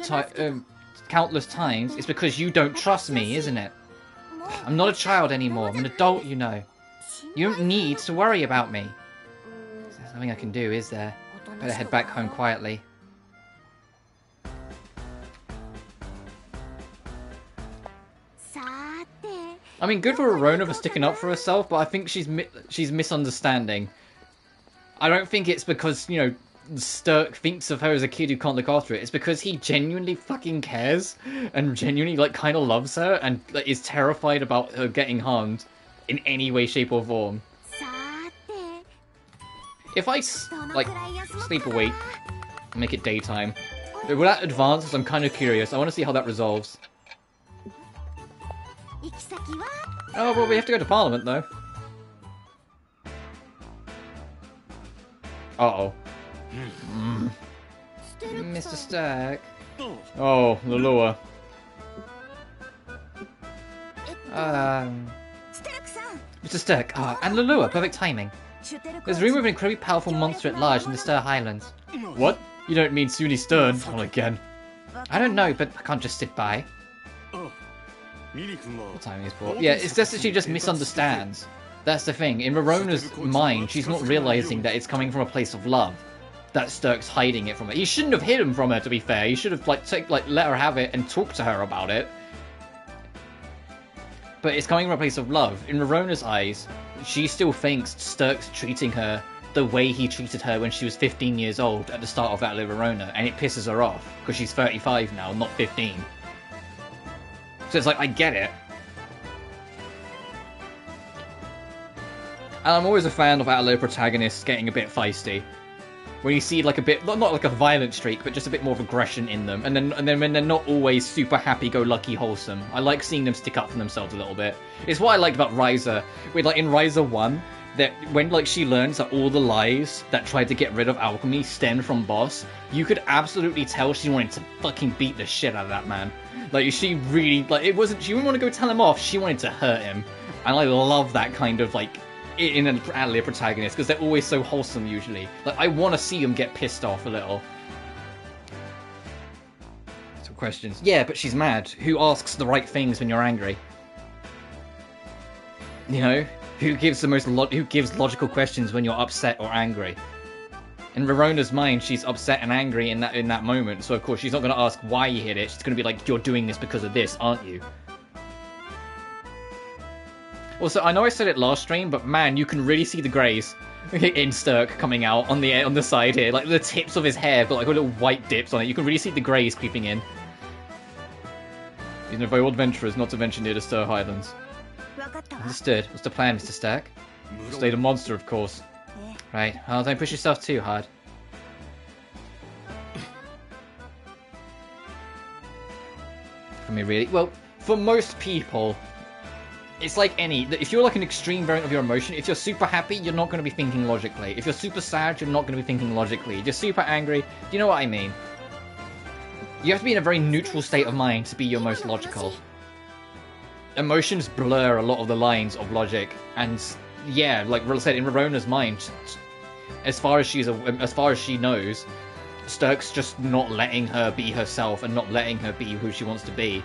countless times, it's because you don't trust me, isn't it? I'm not a child anymore, I'm an adult, you know. You don't need to worry about me. There's nothing I can do, is there? Better head back home quietly. I mean, good for Rorona for sticking up for herself, but I think she's misunderstanding. I don't think it's because, you know, Sterk thinks of her as a kid who can't look after it. It's because he genuinely fucking cares and genuinely, like, kind of loves her and like, is terrified about her getting harmed in any way, shape, or form. If I, like, sleep awake, make it daytime, will that advance? I'm kind of curious. I want to see how that resolves. Oh, well, we have to go to Parliament, though. Uh-oh. Mr. Sterk. Oh, Lulua. Mr. Sterk. Ah, and Lulua, perfect timing. There's a rumor of an incredibly powerful monster at large in the Ster Highlands. What? You don't mean Suni Stern? Not again. I don't know, but I can't just sit by. What timing is poor. Yeah, it's just that she just misunderstands. That's the thing. In Rorona's mind, she's not realizing that it's coming from a place of love. That Sterk's hiding it from her. He shouldn't have hid him from her, to be fair. He should have let her have it and talk to her about it. But it's coming from a place of love. In Rorona's eyes, she still thinks Sterk's treating her the way he treated her when she was 15 years old at the start of Atelier Rorona, and it pisses her off because she's 35 now, not 15. So it's like, I get it. And I'm always a fan of Atelier protagonists getting a bit feisty. When you see like a bit, not like a violent streak, but just a bit more of aggression in them. And then when they're not always super happy-go-lucky wholesome. I like seeing them stick up for themselves a little bit. It's what I liked about Ryza. With like in Ryza 1, that when like she learns that all the lies that tried to get rid of alchemy stemmed from Boss, you could absolutely tell she wanted to fucking beat the shit out of that man. Like she really, like it wasn't, she wouldn't want to go tell him off, she wanted to hurt him. And I love that kind of like, in an Atelier protagonist, because they're always so wholesome usually. Like I want to see them get pissed off a little. Some questions. Yeah, but she's mad. Who asks the right things when you're angry? You know? Who gives the most who gives logical questions when you're upset or angry? In Rorona's mind, she's upset and angry in that moment, so of course she's not going to ask why you hit it. She's going to be like, you're doing this because of this, aren't you? Also, I know I said it last stream, but man, you can really see the greys in Sterk coming out on the side here. Like the tips of his hair got like little white dips on it. You can really see the greys creeping in. These are very old adventurers not to venture near the Ster Highlands. Understood. What's the plan, Mr. Sterk? Slay the monster, of course. Right. Well, don't push yourself too hard. For me, really? Well, for most people, it's like if you're like an extreme variant of your emotion, if you're super happy, you're not going to be thinking logically. If you're super sad, you're not going to be thinking logically. If you're super angry, you know what I mean? You have to be in a very neutral state of mind to be your most logical. Emotions blur a lot of the lines of logic, and yeah, like Rilla said, in Rorona's mind, as far as she knows, Sterk's just not letting her be herself and not letting her be who she wants to be,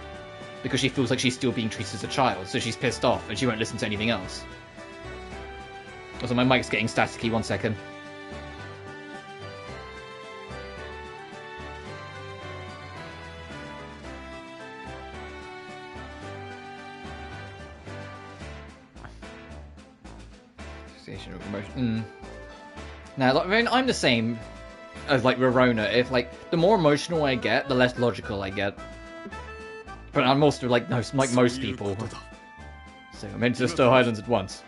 because she feels like she's still being treated as a child, so she's pissed off and she won't listen to anything else. Also, my mic's getting staticky, 1 second. Association of emotion. Now, like, I mean, I'm the same as, like, Rorona. If, like, the more emotional I get, the less logical I get. But I'm also, like most people. So I'm into the Star Highlands at once.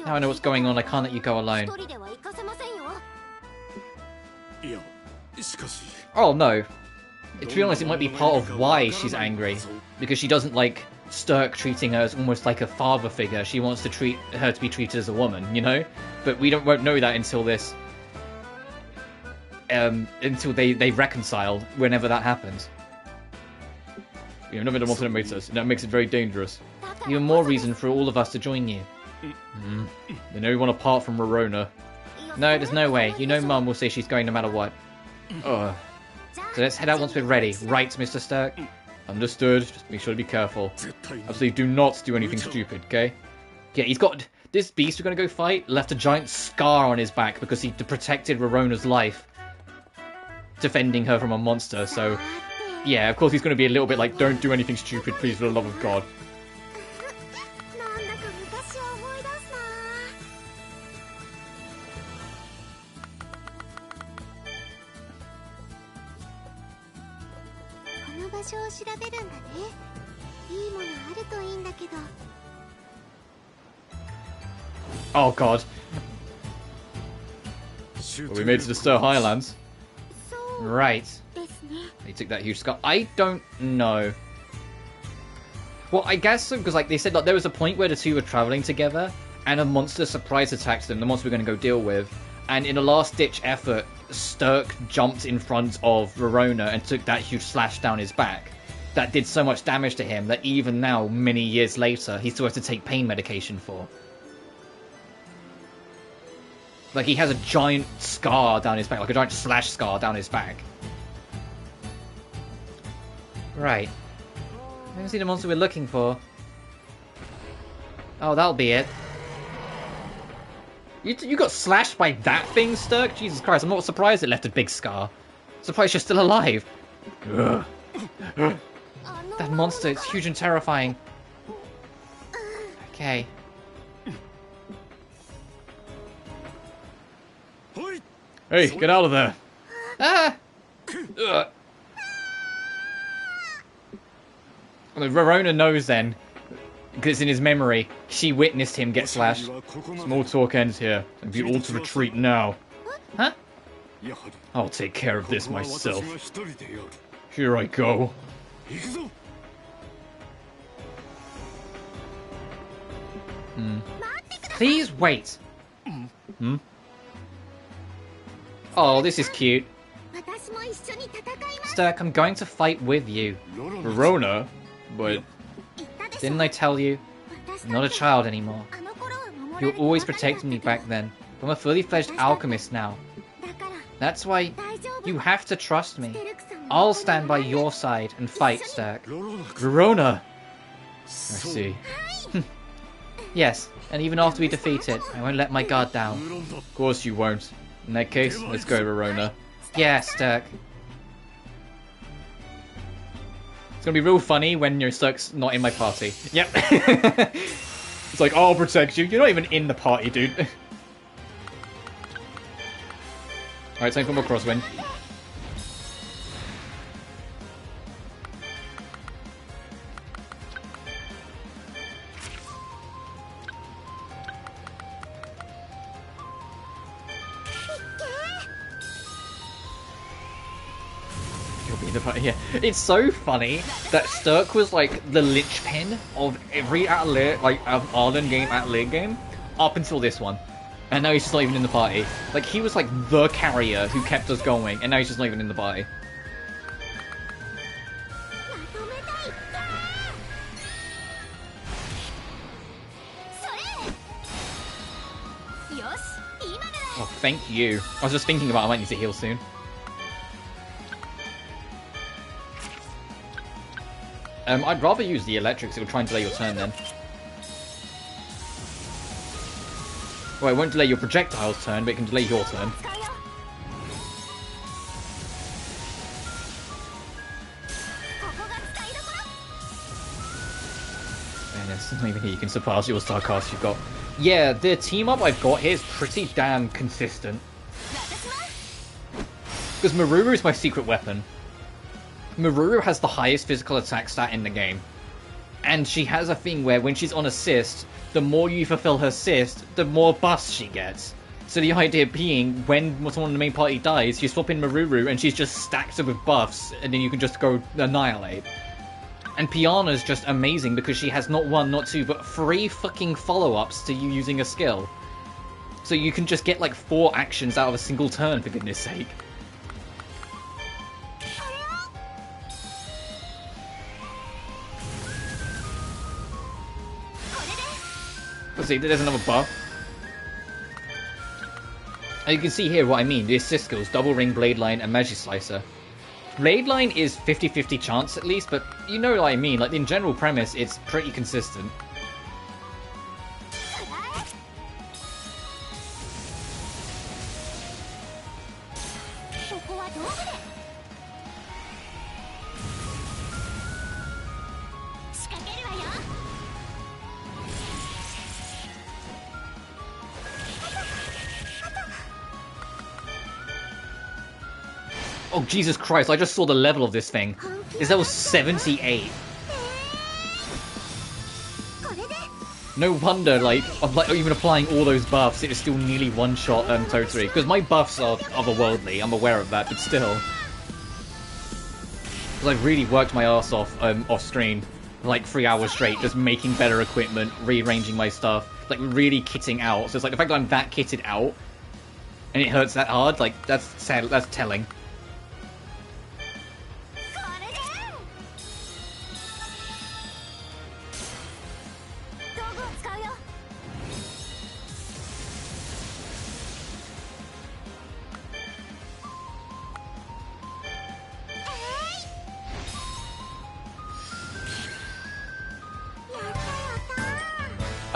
Now I know what's going on, I can't let you go alone. Oh no. To be honest, it might be part of why she's angry. Because she doesn't like Sterk treating her as almost like a father figure. She wants to treat her to be treated as a woman, you know? But we won't know that until this... until they reconcile, whenever that happens. You know, nothing motivates us, and that makes it very dangerous. Even more reason for all of us to join you. Then everyone apart from Rorona. No, there's no way. You know Mum will say she's going no matter what. So let's head out once we're ready. Right, Mr. Sterk? Understood. Just make sure to be careful. Absolutely do not do anything stupid, okay? Yeah, he's got... This beast we're going to go fight left a giant scar on his back because he protected Rorona's life. Defending her from a monster, so... Yeah, of course he's going to be a little bit like, don't do anything stupid, please, for the love of God. Oh God. Well, we made it to the Star Highlands. Right. He took that huge scar. I don't know. Well, I guess because like they said, like there was a point where the two were traveling together, and a monster surprise attacked them. The monster we're going to go deal with, and in a last-ditch effort, Sterk jumped in front of Rorona and took that huge slash down his back. That did so much damage to him that even now, many years later, he still has to take pain medication for. Like he has a giant scar down his back, like a giant slash scar down his back. Right. I don't see the monster we're looking for. Oh, that'll be it. You got slashed by that thing, Sterk? Jesus Christ, I'm not surprised it left a big scar. Surprised you're still alive. Ugh. That monster, it's huge and terrifying. Okay. Hey, get out of there. Ah! Ugh. Rorona knows then, because it's in his memory, she witnessed him get slashed. Small talk ends here, and you all to retreat now. Huh? I'll take care of this myself. Here I go. Please wait. Oh, this is cute. Sterk, I'm going to fight with you. Rorona? But... Didn't I tell you? I'm not a child anymore. You were always protecting me back then. I'm a fully fledged alchemist now. That's why you have to trust me. I'll stand by your side and fight, Sterk. Rorona! I see. Yes, and even after we defeat it, I won't let my guard down. Of course you won't. In that case, let's go, Rorona. Yeah, Sterk. It's gonna be real funny when your Sterk's not in my party. Yep. It's like, I'll protect you. You're not even in the party, dude. Alright, time for more crosswind. Yeah, it's so funny that Sterk was like the linchpin of every Atelier, like Arden game, Atelier game, up until this one, and now he's just not even in the party. Like he was like the carrier who kept us going, and now he's just not even in the party. Oh, thank you. I was just thinking about I might need to heal soon. I'd rather use the electrics, it'll try and delay your turn then. Well, it won't delay your projectile's turn, but it can delay your turn. And it's not even here, you can surpass your star cast you've got. Yeah, the team up I've got here is pretty damn consistent. Because Maruru is my secret weapon. Maruru has the highest physical attack stat in the game. And she has a thing where when she's on assist, the more you fulfill her assist, the more buffs she gets. So the idea being, when someone in the main party dies, you swap in Maruru and she's just stacked up with buffs, and then you can just go annihilate. And Piana's just amazing because she has not one, not two, but 3 fucking follow-ups to you using a skill. So you can just get like 4 actions out of a single turn, for goodness sake. Let's see, there's another buff. And you can see here what I mean. The assist skills, Double Ring, Blade Line, and Magic Slicer. Blade Line is 50-50 chance at least, but you know what I mean. Like, in general premise, it's pretty consistent. Oh, Jesus Christ, I just saw the level of this thing. Is level 78. No wonder, like, I'm like even applying all those buffs, it is still nearly one-shot Totally. Because my buffs are otherworldly, I'm aware of that, but still. Because I've really worked my ass off off-screen, like 3 hours straight, just making better equipment, rearranging my stuff, like really kitting out. So it's like the fact that I'm that kitted out, and it hurts that hard, like, that's telling.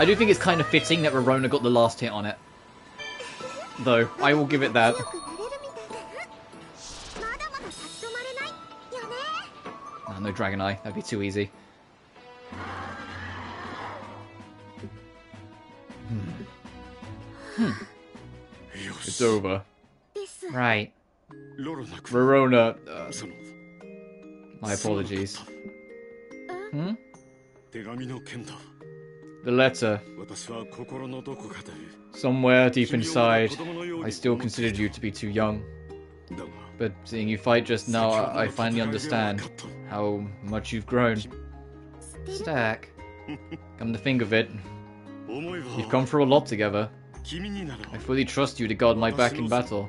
I do think it's kind of fitting that Rorona got the last hit on it. Though, I will give it that. Oh, no Dragon Eye, that'd be too easy. It's over. Right. Rorona, my apologies. The letter. Somewhere deep inside, I still considered you to be too young. But seeing you fight just now, I finally understand how much you've grown. Sterk, come to think of it, you've come through a lot together. I fully trust you to guard my back in battle.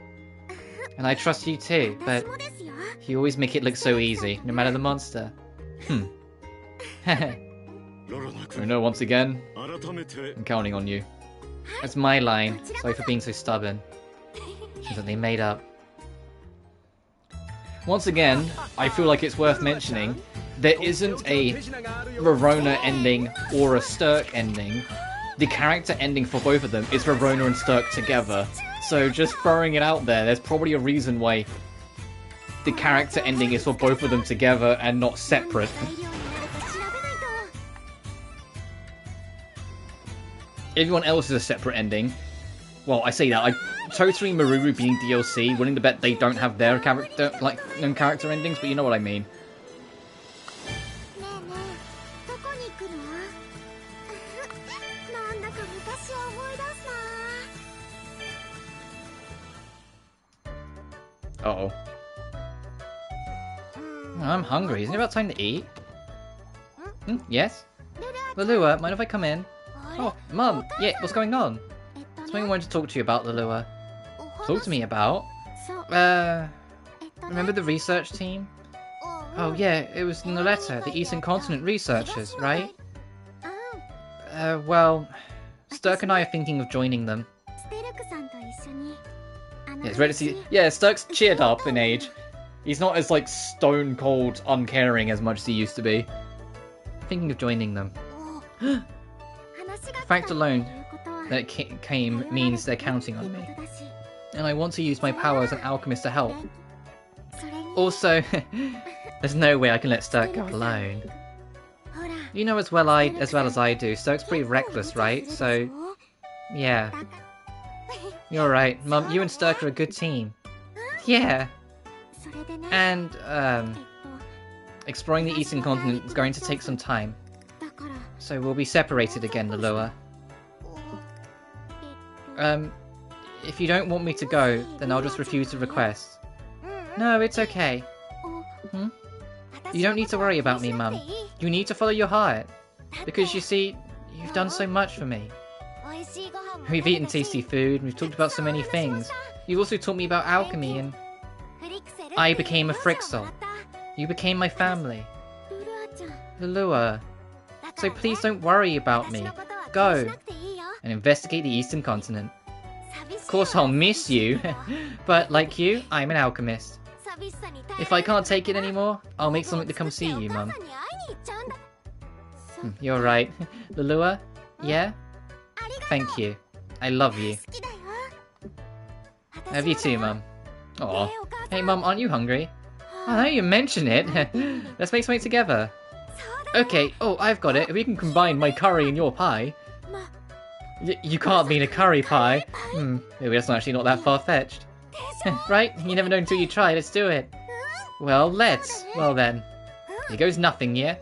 And I trust you too, but you always make it look so easy, no matter the monster. No, once again, I'm counting on you. That's my line. Sorry for being so stubborn. They made up. Once again, I feel like it's worth mentioning, there isn't a Rorona ending or a Sterk ending. The character ending for both of them is Rorona and Sterk together. So just throwing it out there, there's probably a reason why the character ending is for both of them together and not separate. Everyone else is a separate ending. Well, I say that. Totally Maruru being DLC, willing to bet they don't have their character, like, known character endings, but you know what I mean. Uh-oh. I'm hungry. Isn't it about time to eat? Yes? Lulua, mind if I come in? Oh, Mum! Yeah, what's going on? Something I wanted to talk to you about, Lulua. Talk to me about? Remember the research team? Oh yeah, it was in the letter, the Eastern Continent researchers, right? Well, Sterk and I are thinking of joining them. Yeah, it's ready to see. Yeah, Sterk's cheered up in age. He's not as, like, stone cold uncaring as much as he used to be. Thinking of joining them. The fact alone that it came means they're counting on me. And I want to use my power as an alchemist to help. Also, there's no way I can let Sterk go alone. You know as well as I do, Sterk's pretty reckless, right? So, yeah. You're right, Mum, you and Sterk are a good team. Yeah. And, exploring the Eastern Continent is going to take some time. So we'll be separated again, Lulua. If you don't want me to go, then I'll just refuse the request. No, it's okay. You don't need to worry about me, Mum. You need to follow your heart. Because you see, you've done so much for me. We've eaten tasty food, and we've talked about so many things. You've also taught me about alchemy, and I became a Frixel. You became my family. Lulua. So please don't worry about me. Go and investigate the Eastern Continent. Of course I'll miss you, but like you, I'm an alchemist. If I can't take it anymore, I'll make something to come see you, Mum. You're right. Lulua? Yeah? Thank you. I love you. I love you too, Mum. Aw. Hey, Mum, aren't you hungry? Oh, now you mention it. Let's make something together. Okay, oh, I've got it. If we can combine my curry and your pie. You can't mean a curry pie. Maybe that's actually not that far-fetched. Right? You never know until you try. Let's do it. Well, let's. Well then. Here goes nothing, yeah?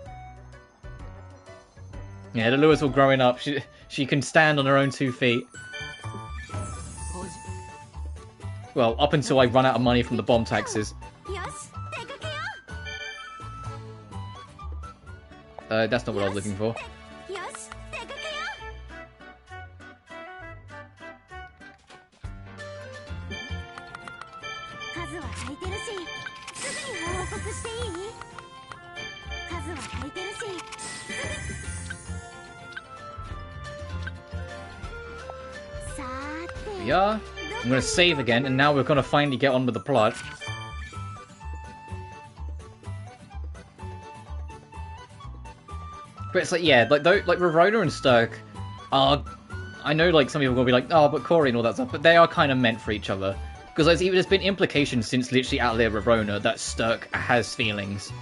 Yeah, Lulua's all growing up. She can stand on her own 2 feet. Well, up until I run out of money from the bomb taxes. That's not what I was looking for. We are. I'm gonna save again, and now we're gonna finally get on with the plot. But it's like, yeah, like Rorona and Sterk are. I know, like, some people are gonna be like, oh, but Corey and all that stuff, but they are kind of meant for each other. Because there's been implications since literally Atelier Rorona that Sterk has feelings.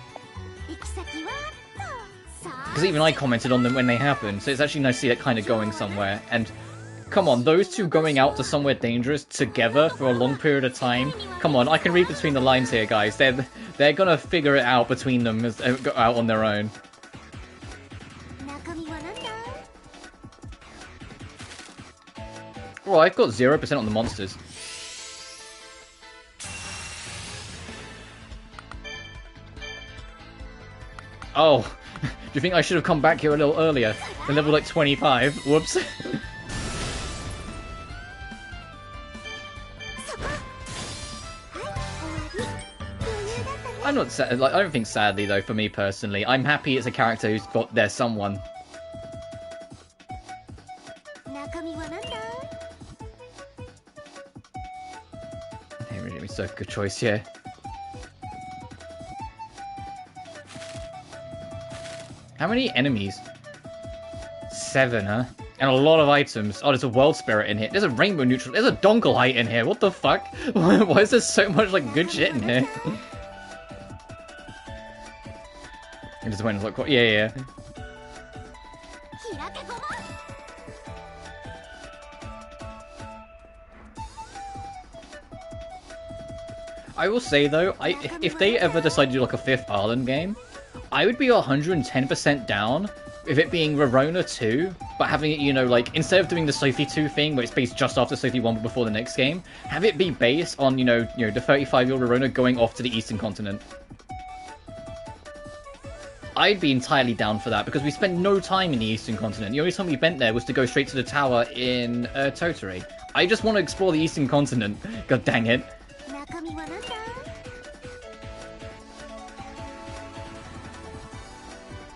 Because even I commented on them when they happened, so it's actually nice to see that kind of going somewhere. And come on, those two going out to somewhere dangerous together for a long period of time. Come on, I can read between the lines here, guys. They're gonna figure it out between them as they go out on their own. Well, I've got 0% on the monsters. Oh, do you think I should have come back here a little earlier? Than level like 25? Whoops. I'm not sad. Like, I don't think sadly though. For me personally, I'm happy it's a character who's got their someone. Hey, really, so good choice here. How many enemies? 7, huh? And a lot of items. Oh, there's a world spirit in here. There's a rainbow neutral. There's a donkelite in here. What the fuck? Why is there so much like good shit in here? I just went like, yeah. I will say though, if they ever decide to do like a 5th Island game, I would be 110% down with it being Rorona 2, but having it, you know, like, instead of doing the Sophie 2 thing, where it's based just after Sophie 1 but before the next game, have it be based on, you know, the 35-year-old Rorona going off to the Eastern Continent. I'd be entirely down for that, because we spent no time in the Eastern Continent. The only time we went there was to go straight to the tower in Tottori. I just want to explore the Eastern Continent. God dang it.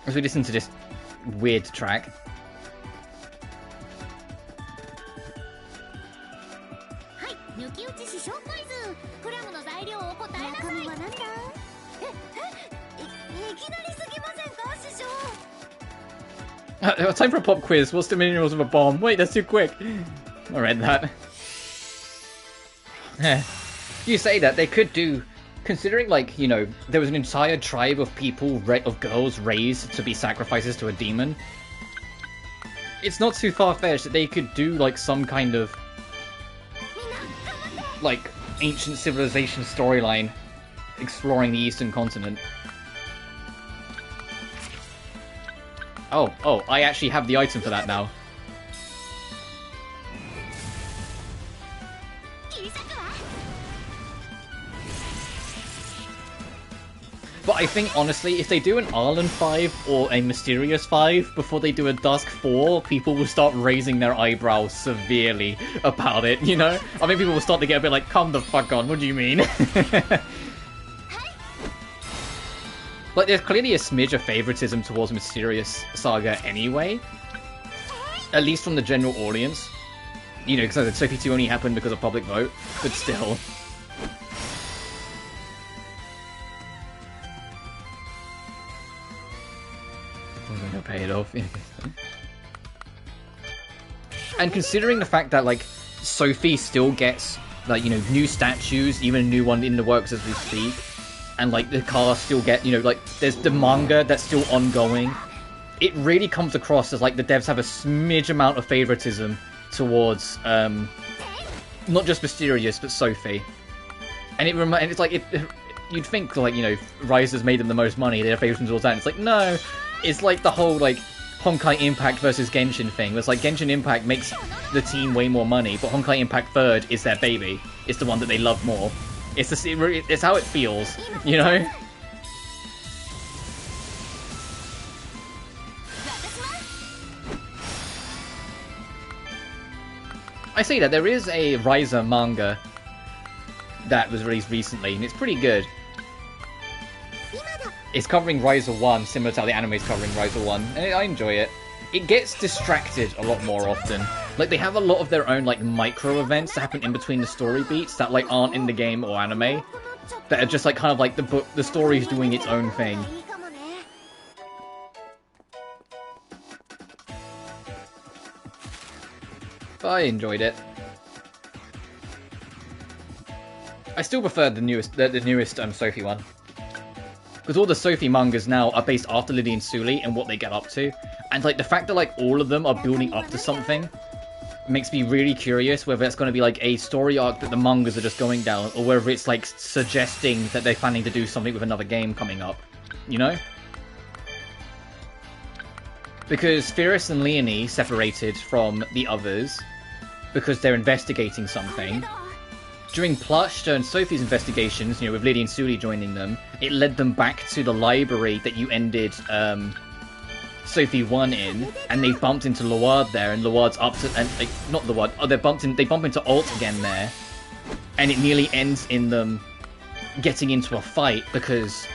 As we listen to this weird track. Time for a pop quiz. What's the minerals of a bomb? Wait, that's too quick. I read that. You say that they could do, considering, like, you know, there was an entire tribe of people, of girls raised to be sacrifices to a demon. It's not too far-fetched that they could do, like, some kind of, like, ancient civilization storyline exploring the eastern continent. Oh, I actually have the item for that now. But I think, honestly, if they do an Arlen 5 or a Mysterious 5 before they do a Dusk 4, people will start raising their eyebrows severely about it, you know? I mean, people will start to get a bit like, come the fuck on, what do you mean? Like, there's clearly a smidge of favoritism towards Mysterious Saga anyway. At least from the general audience. You know, because Sophie 2 only happened because of public vote, but still. I'm gonna pay it off. And considering the fact that, like, Sophie still gets, like, you know, new statues, even a new one in the works as we speak, and, like, the cast still get, you know, like, there's the manga that's still ongoing, it really comes across as, like, the devs have a smidge amount of favoritism towards, not just Mysterious, but Sophie. And it's like, you'd think, like, you know, Rise has made them the most money, they have favoritism towards that, and it's like, no, it's like the whole, like, Honkai Impact versus Genshin thing. It's like Genshin Impact makes the team way more money, but Honkai Impact Third is their baby. It's the one that they love more. It's how it feels, you know? I say that there is a Riser manga that was released recently, and it's pretty good. It's covering Riser 1, similar to how the anime is covering Riser 1, and I enjoy it. It gets distracted a lot more often. Like, they have a lot of their own, like, micro-events that happen in between the story beats that, like, aren't in the game or anime. That are just, like, kind of like the story's doing its own thing. But I enjoyed it. I still prefer the newest Sophie one. Because all the Sophie mangas now are based after Lily and Sully and what they get up to. And, like, the fact that, like, all of them are building up to something makes me really curious whether it's going to be, like, a story arc that the mangas are just going down, or whether it's, like, suggesting that they're planning to do something with another game coming up. You know? Because Firis and Leonie separated from the others because they're investigating something. During Plush and Sophie's investigations, you know, with Lily and Sully joining them, it led them back to the library that you ended Sophie 1 in, and they bumped into Luard there, and Luard's up to, and like, not Luard, oh, they bump into Alt again there, and it nearly ends in them getting into a fight because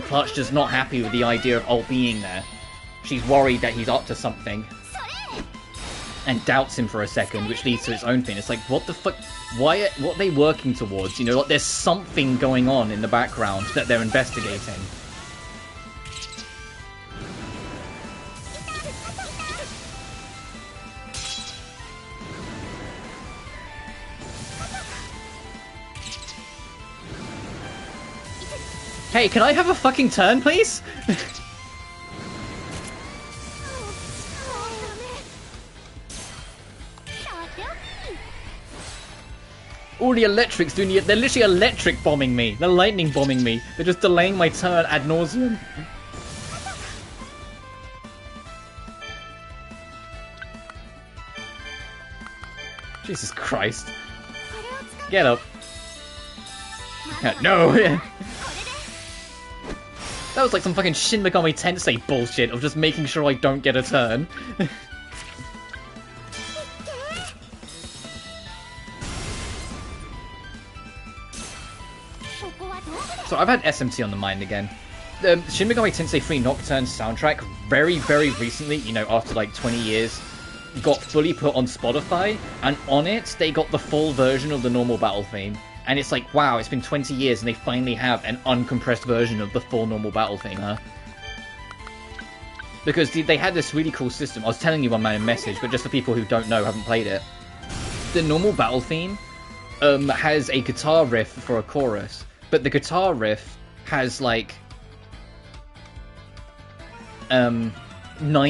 Plush is not happy with the idea of Alt being there. She's worried that he's up to something, and doubts him for a second, which leads to its own thing. It's like, what the fuck? What are they working towards? You know, like, there's something going on in the background that they're investigating. Hey, can I have a fucking turn, please? All the electrics doing they're literally electric bombing me. They're lightning bombing me. They're just delaying my turn ad nauseum. Jesus Christ. Get up. No! That was like some fucking Shin Megami Tensei bullshit of just making sure I don't get a turn. So I've had SMT on the mind again. The Shin Megami Tensei 3 Nocturne soundtrack very, very recently, you know, after like 20 years, got fully put on Spotify, and on it, they got the full version of the normal battle theme. And it's like, wow, it's been 20 years and they finally have an uncompressed version of the full normal battle theme, huh? Because they had this really cool system. I was telling you on my message, but just for people who don't know, haven't played it. The normal battle theme has a guitar riff for a chorus. But the guitar riff has, like, 9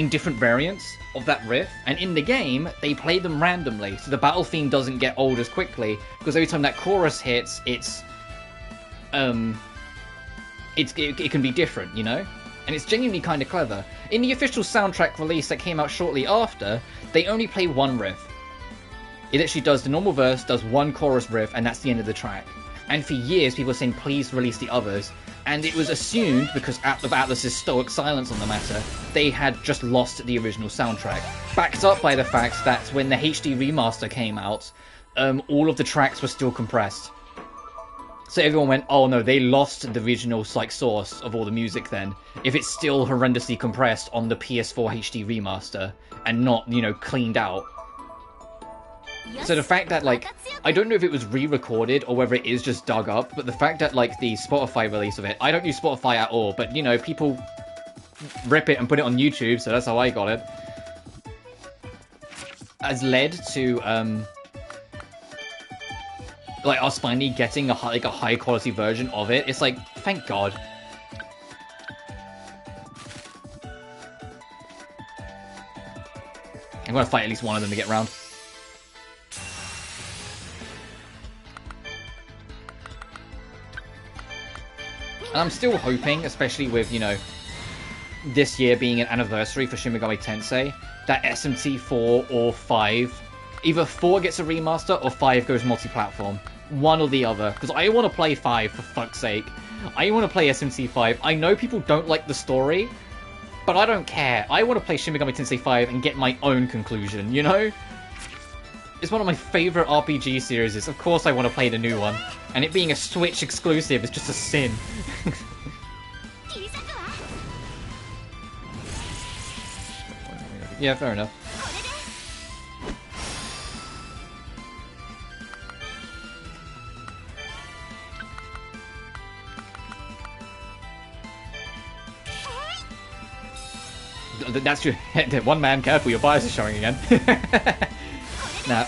different variants of that riff. And in the game, they play them randomly. So the battle theme doesn't get old as quickly. Because every time that chorus hits, it's it can be different, you know? And it's genuinely kind of clever. In the official soundtrack release that came out shortly after, they only play one riff. It actually does the normal verse, does one chorus riff, and that's the end of the track. And for years, people were saying, please release the others. And it was assumed, because of Atlus's stoic silence on the matter, they had just lost the original soundtrack. Backed up by the fact that when the HD remaster came out, all of the tracks were still compressed. So everyone went, oh no, they lost the original like source of all the music then, if it's still horrendously compressed on the PS4 HD remaster, and not, you know, cleaned out. So the fact that, like, I don't know if it was re-recorded or whether it is just dug up, but the fact that, like, the Spotify release of it, I don't use Spotify at all, but, you know, people rip it and put it on YouTube, so that's how I got it, has led to, like, us finally getting a high-quality version of it. It's like, thank God. I'm gonna fight at least one of them to get round. And I'm still hoping, especially with, you know, this year being an anniversary for Shin Megami Tensei, that SMT4 or 5, either 4 gets a remaster or 5 goes multi-platform. One or the other. Because I want to play 5, for fuck's sake. I want to play SMT5. I know people don't like the story, but I don't care. I want to play Shin Megami Tensei 5 and get my own conclusion, you know? It's one of my favourite RPG series. Of course I want to play the new one. And it being a Switch exclusive is just a sin. Yeah, fair enough. That's true. One man, careful, your bias is showing again. Now,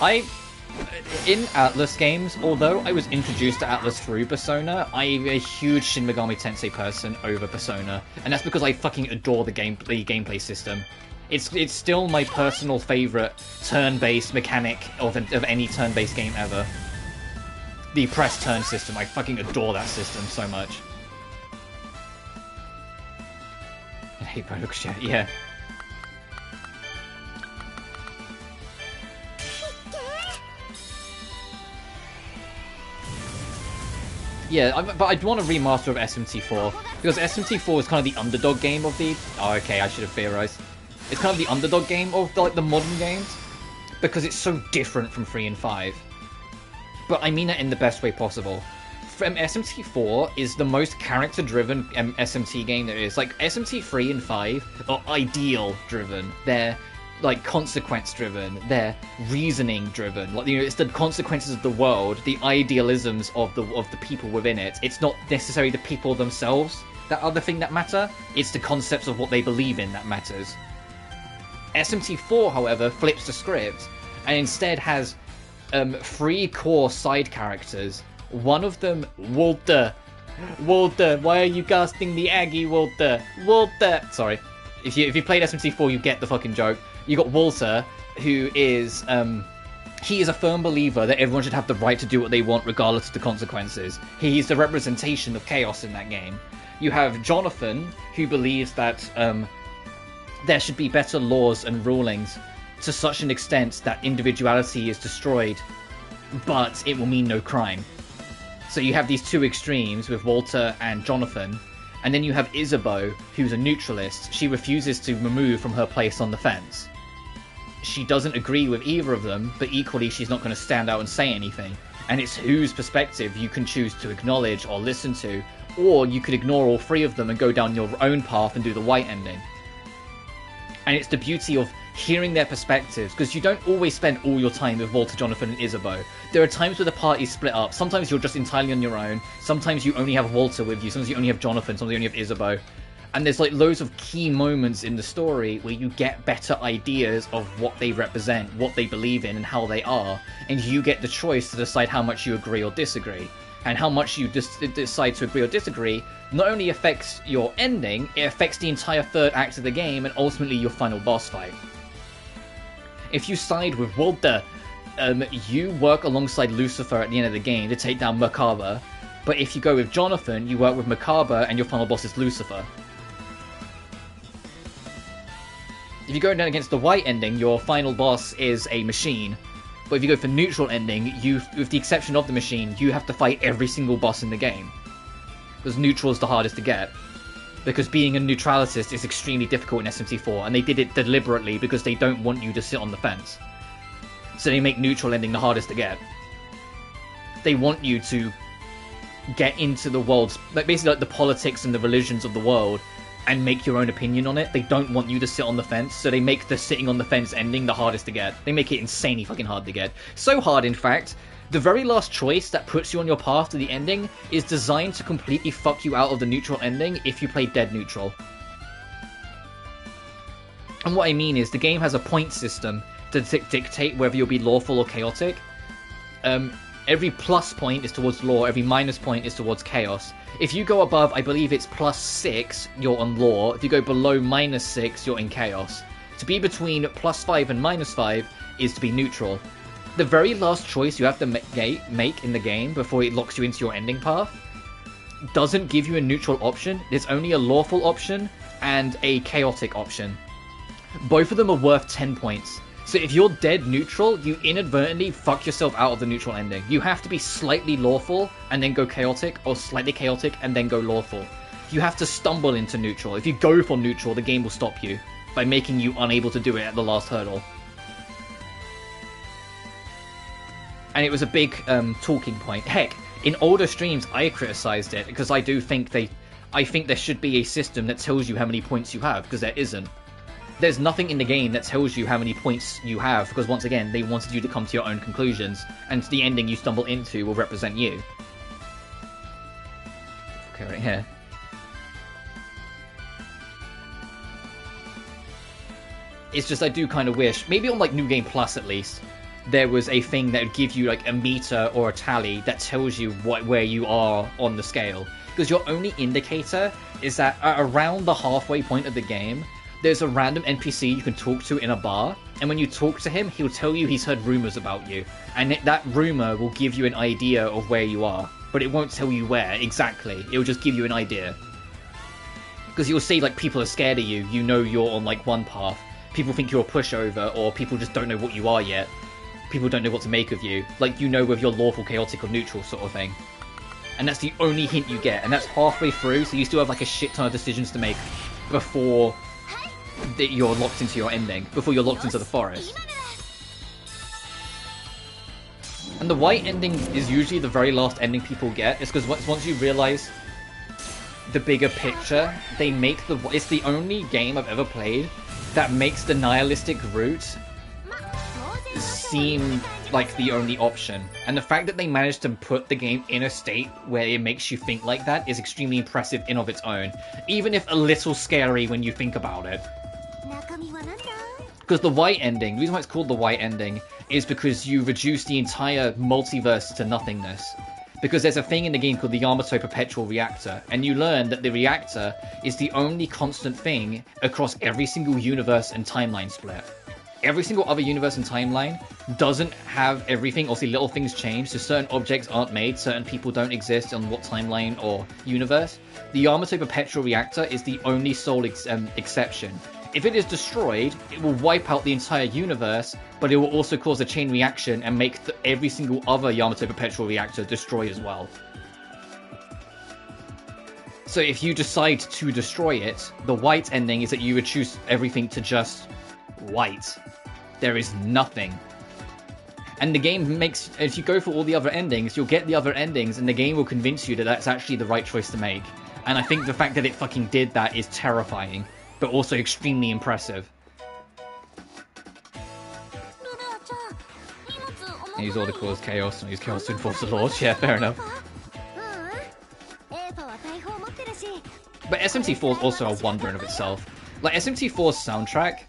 in Atlus games, although I was introduced to Atlus through Persona, I'm a huge Shin Megami Tensei person over Persona, and that's because I fucking adore the gameplay system. It's still my personal favorite turn-based mechanic of any turn-based game ever. The press turn system, I fucking adore that system so much. I hate Product Shit, yeah. Yeah, but I'd want a remaster of SMT4, because SMT4 is kind of the underdog game of the... Oh, okay, I should have theorized. It's kind of the underdog game of the modern games, because it's so different from 3 and 5. But I mean that in the best way possible. SMT4 is the most character-driven SMT game there is. Like, SMT 3 and 5 are ideal-driven. They're, like, consequence-driven. They're reasoning-driven. Like, you know, it's the consequences of the world, the idealisms of the people within it. It's not necessarily the people themselves that are the thing that matter. It's the concepts of what they believe in that matters. SMT4, however, flips the script and instead has 3 core side characters. One of them, Walter. Walter, why are you casting the Aggie, Walter? Walter! Sorry. If you played SMT4, you get the fucking joke. You got Walter, who is, he is a firm believer that everyone should have the right to do what they want regardless of the consequences. He's the representation of chaos in that game. You have Jonathan, who believes that, there should be better laws and rulings to such an extent that individuality is destroyed, but it will mean no crime. So you have these two extremes with Walter and Jonathan, and then you have Isabeau, who's a neutralist. She refuses to move from her place on the fence. She doesn't agree with either of them, but equally she's not going to stand out and say anything. And it's whose perspective you can choose to acknowledge or listen to, or you could ignore all 3 of them and go down your own path and do the white ending. And it's the beauty of hearing their perspectives, because you don't always spend all your time with Walter, Jonathan, and Isabeau. There are times where the party's split up. Sometimes you're just entirely on your own. Sometimes you only have Walter with you. Sometimes you only have Jonathan. Sometimes you only have Isabeau. And there's like loads of key moments in the story where you get better ideas of what they represent, what they believe in, and how they are. And you get the choice to decide how much you agree or disagree. And how much you decide to agree or disagree not only affects your ending, it affects the entire third act of the game and ultimately your final boss fight. If you side with Walter, you work alongside Lucifer at the end of the game to take down Merkaba, But if you go with Jonathan, you work with Macabre, and your final boss is Lucifer. If you go down against the white ending, your final boss is a machine. But if you go for neutral ending, with the exception of the machine, you have to fight every single boss in the game. Because neutral is the hardest to get. Because being a neutralitist is extremely difficult in SMT4, and they did it deliberately because they don't want you to sit on the fence. So they make neutral ending the hardest to get. They want you to get into the world's, like, basically like the politics and the religions of the world, and make your own opinion on it. They don't want you to sit on the fence, so they make the sitting on the fence ending the hardest to get. They make it insanely fucking hard to get. So hard, in fact, the very last choice that puts you on your path to the ending is designed to completely fuck you out of the neutral ending if you play dead neutral. And what I mean is, the game has a point system to dictate whether you'll be lawful or chaotic. Every plus point is towards law, every minus point is towards chaos. If you go above, I believe it's +6, you're on law. If you go below -6, you're in chaos. To be between +5 and -5 is to be neutral. The very last choice you have to make in the game before it locks you into your ending path doesn't give you a neutral option. There's only a lawful option and a chaotic option. Both of them are worth 10 points. So if you're dead neutral, you inadvertently fuck yourself out of the neutral ending. You have to be slightly lawful and then go chaotic, or slightly chaotic and then go lawful. You have to stumble into neutral. If you go for neutral, the game will stop you by making you unable to do it at the last hurdle. And it was a big talking point. Heck, in older streams, I criticized it because I do think I think there should be a system that tells you how many points you have, because there isn't. There's nothing in the game that tells you how many points you have, because once again, they wanted you to come to your own conclusions, and the ending you stumble into will represent you. Okay, right here. It's just, I do kind of wish, maybe on like New Game Plus at least, there was a thing that would give you like a meter or a tally that tells you where you are on the scale. Because your only indicator is that at around the halfway point of the game, there's a random NPC you can talk to in a bar, and when you talk to him, he'll tell you he's heard rumors about you, and that rumor will give you an idea of where you are, but it won't tell you where exactly. It'll just give you an idea. Because you'll see like people are scared of you, you know you're on like one path, people think you're a pushover, or people just don't know what you are yet. People don't know what to make of you, like you know whether you're lawful, chaotic, or neutral sort of thing. And that's the only hint you get, and that's halfway through, so you still have like a shit ton of decisions to make before that you're locked into your ending, before you're locked into the forest. And the white ending is usually the very last ending people get. It's because once you realize the bigger picture, they make it's the only game I've ever played that makes the nihilistic route seem like the only option. And the fact that they managed to put the game in a state where it makes you think like that is extremely impressive in of its own, even if a little scary when you think about it. Because the white ending, the reason why it's called the white ending is because you reduce the entire multiverse to nothingness. Because there's a thing in the game called the Yamato Perpetual Reactor, and you learn that the reactor is the only constant thing across every single universe and timeline split. Every single other universe and timeline doesn't have everything, or see little things change, so certain objects aren't made, certain people don't exist on what timeline or universe. The Yamato Perpetual Reactor is the only sole exception. If it is destroyed, it will wipe out the entire universe, but it will also cause a chain reaction and make every single other Yamato Perpetual Reactor destroy as well. So if you decide to destroy it, the white ending is that you reduce everything to just white. There is nothing. And the game makes, if you go for all the other endings, you'll get the other endings, and the game will convince you that that's actually the right choice to make. And I think the fact that it fucking did that is terrifying, but also extremely impressive. Use order cause chaos, and use chaos to enforce the laws. Yeah, fair enough. But SMT4 is also a wonder in of itself. Like, SMT4's soundtrack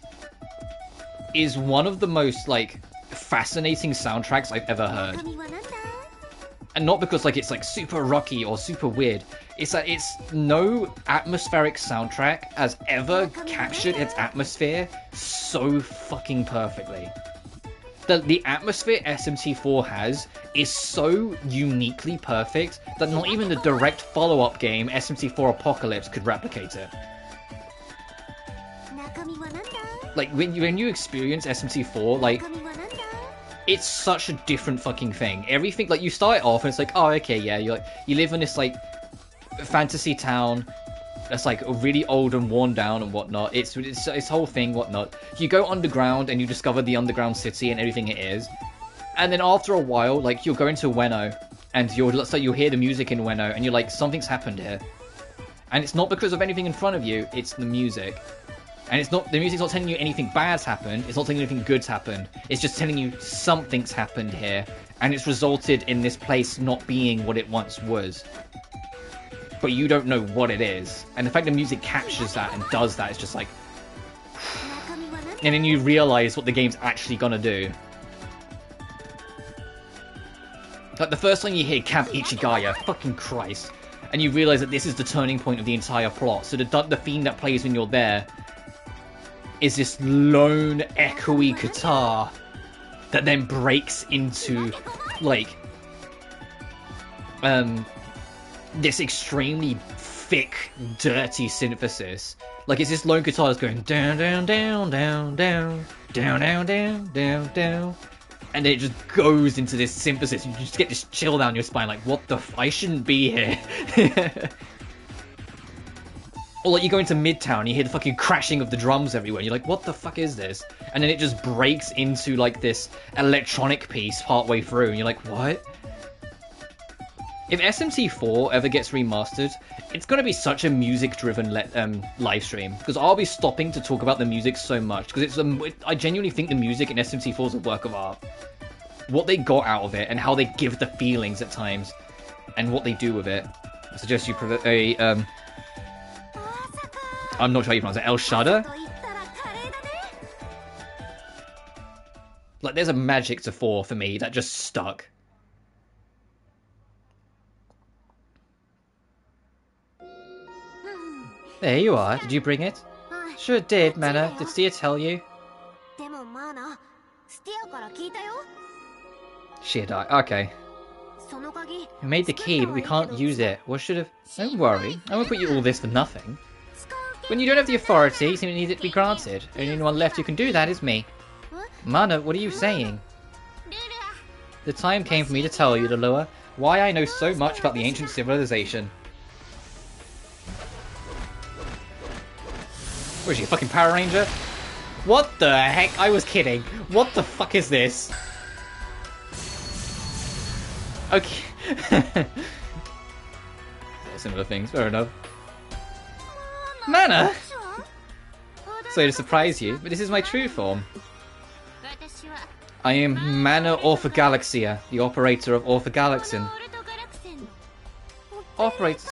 is one of the most, like, fascinating soundtracks I've ever heard. And not because, like, it's, like, super rocky or super weird. It's that it's no atmospheric soundtrack has ever captured its atmosphere so fucking perfectly. the atmosphere SMT4 has is so uniquely perfect that not even the direct follow-up game, SMT4 Apocalypse, could replicate it. Like, when you experience SMT4, like, it's such a different fucking thing. Everything, like, you start off and it's like, oh, okay, yeah, you live in this, like, fantasy town that's, like, really old and worn down and whatnot. It's whole thing, whatnot. You go underground and you discover the underground city and everything it is. And then after a while, like, you'll go into Ueno and you'll hear the music in Ueno and you're like, something's happened here. And it's not because of anything in front of you, it's the music. And the music's not telling you anything bad's happened, it's not telling you anything good's happened. It's just telling you something's happened here. And it's resulted in this place not being what it once was. But you don't know what it is. And the fact the music captures that and does that is just like... And then you realise what the game's actually gonna do. Like, the first time you hear Camp Ichigaya, fucking Christ. And you realise that this is the turning point of the entire plot. So the theme that plays when you're there is this lone, echoey guitar that then breaks into, like, this extremely thick, dirty synthesis. Like, it's this lone guitar that's going down, down, down, down, down, down, down, down, down, down. And then it just goes into this synthesis. You just get this chill down your spine, like, what the I shouldn't be here. Or, like, you go into Midtown, you hear the fucking crashing of the drums everywhere, and you're like, what the fuck is this? And then it just breaks into, like, this electronic piece partway through, and you're like, what? If SMT4 ever gets remastered, it's going to be such a music-driven live stream, because I'll be stopping to talk about the music so much, because I genuinely think the music in SMT4 is a work of art. What they got out of it, and how they give the feelings at times, and what they do with it. I suggest you put a, I'm not sure how you pronounce it, El Shada? Like, there's a magic to 4 for me that just stuck. There you are. Did you bring it? Sure did, Mana. Did Stia tell you? Shit, okay. We made the key, but we can't use it. What should have... Don't worry. I won't put you all this for nothing. When you don't have the authority, you seem to need it to be granted. Only one left who can do that is me. Mana, what are you saying? The time came for me to tell you, Lulua, why I know so much about the ancient civilization. Where's she, a fucking Power Ranger? What the heck? I was kidding. What the fuck is this? Okay. Similar things, fair enough. Mana! Sorry to surprise you, but this is my true form. I am Mana Orthogalaxia, the operator of Orthogalaxin. Operator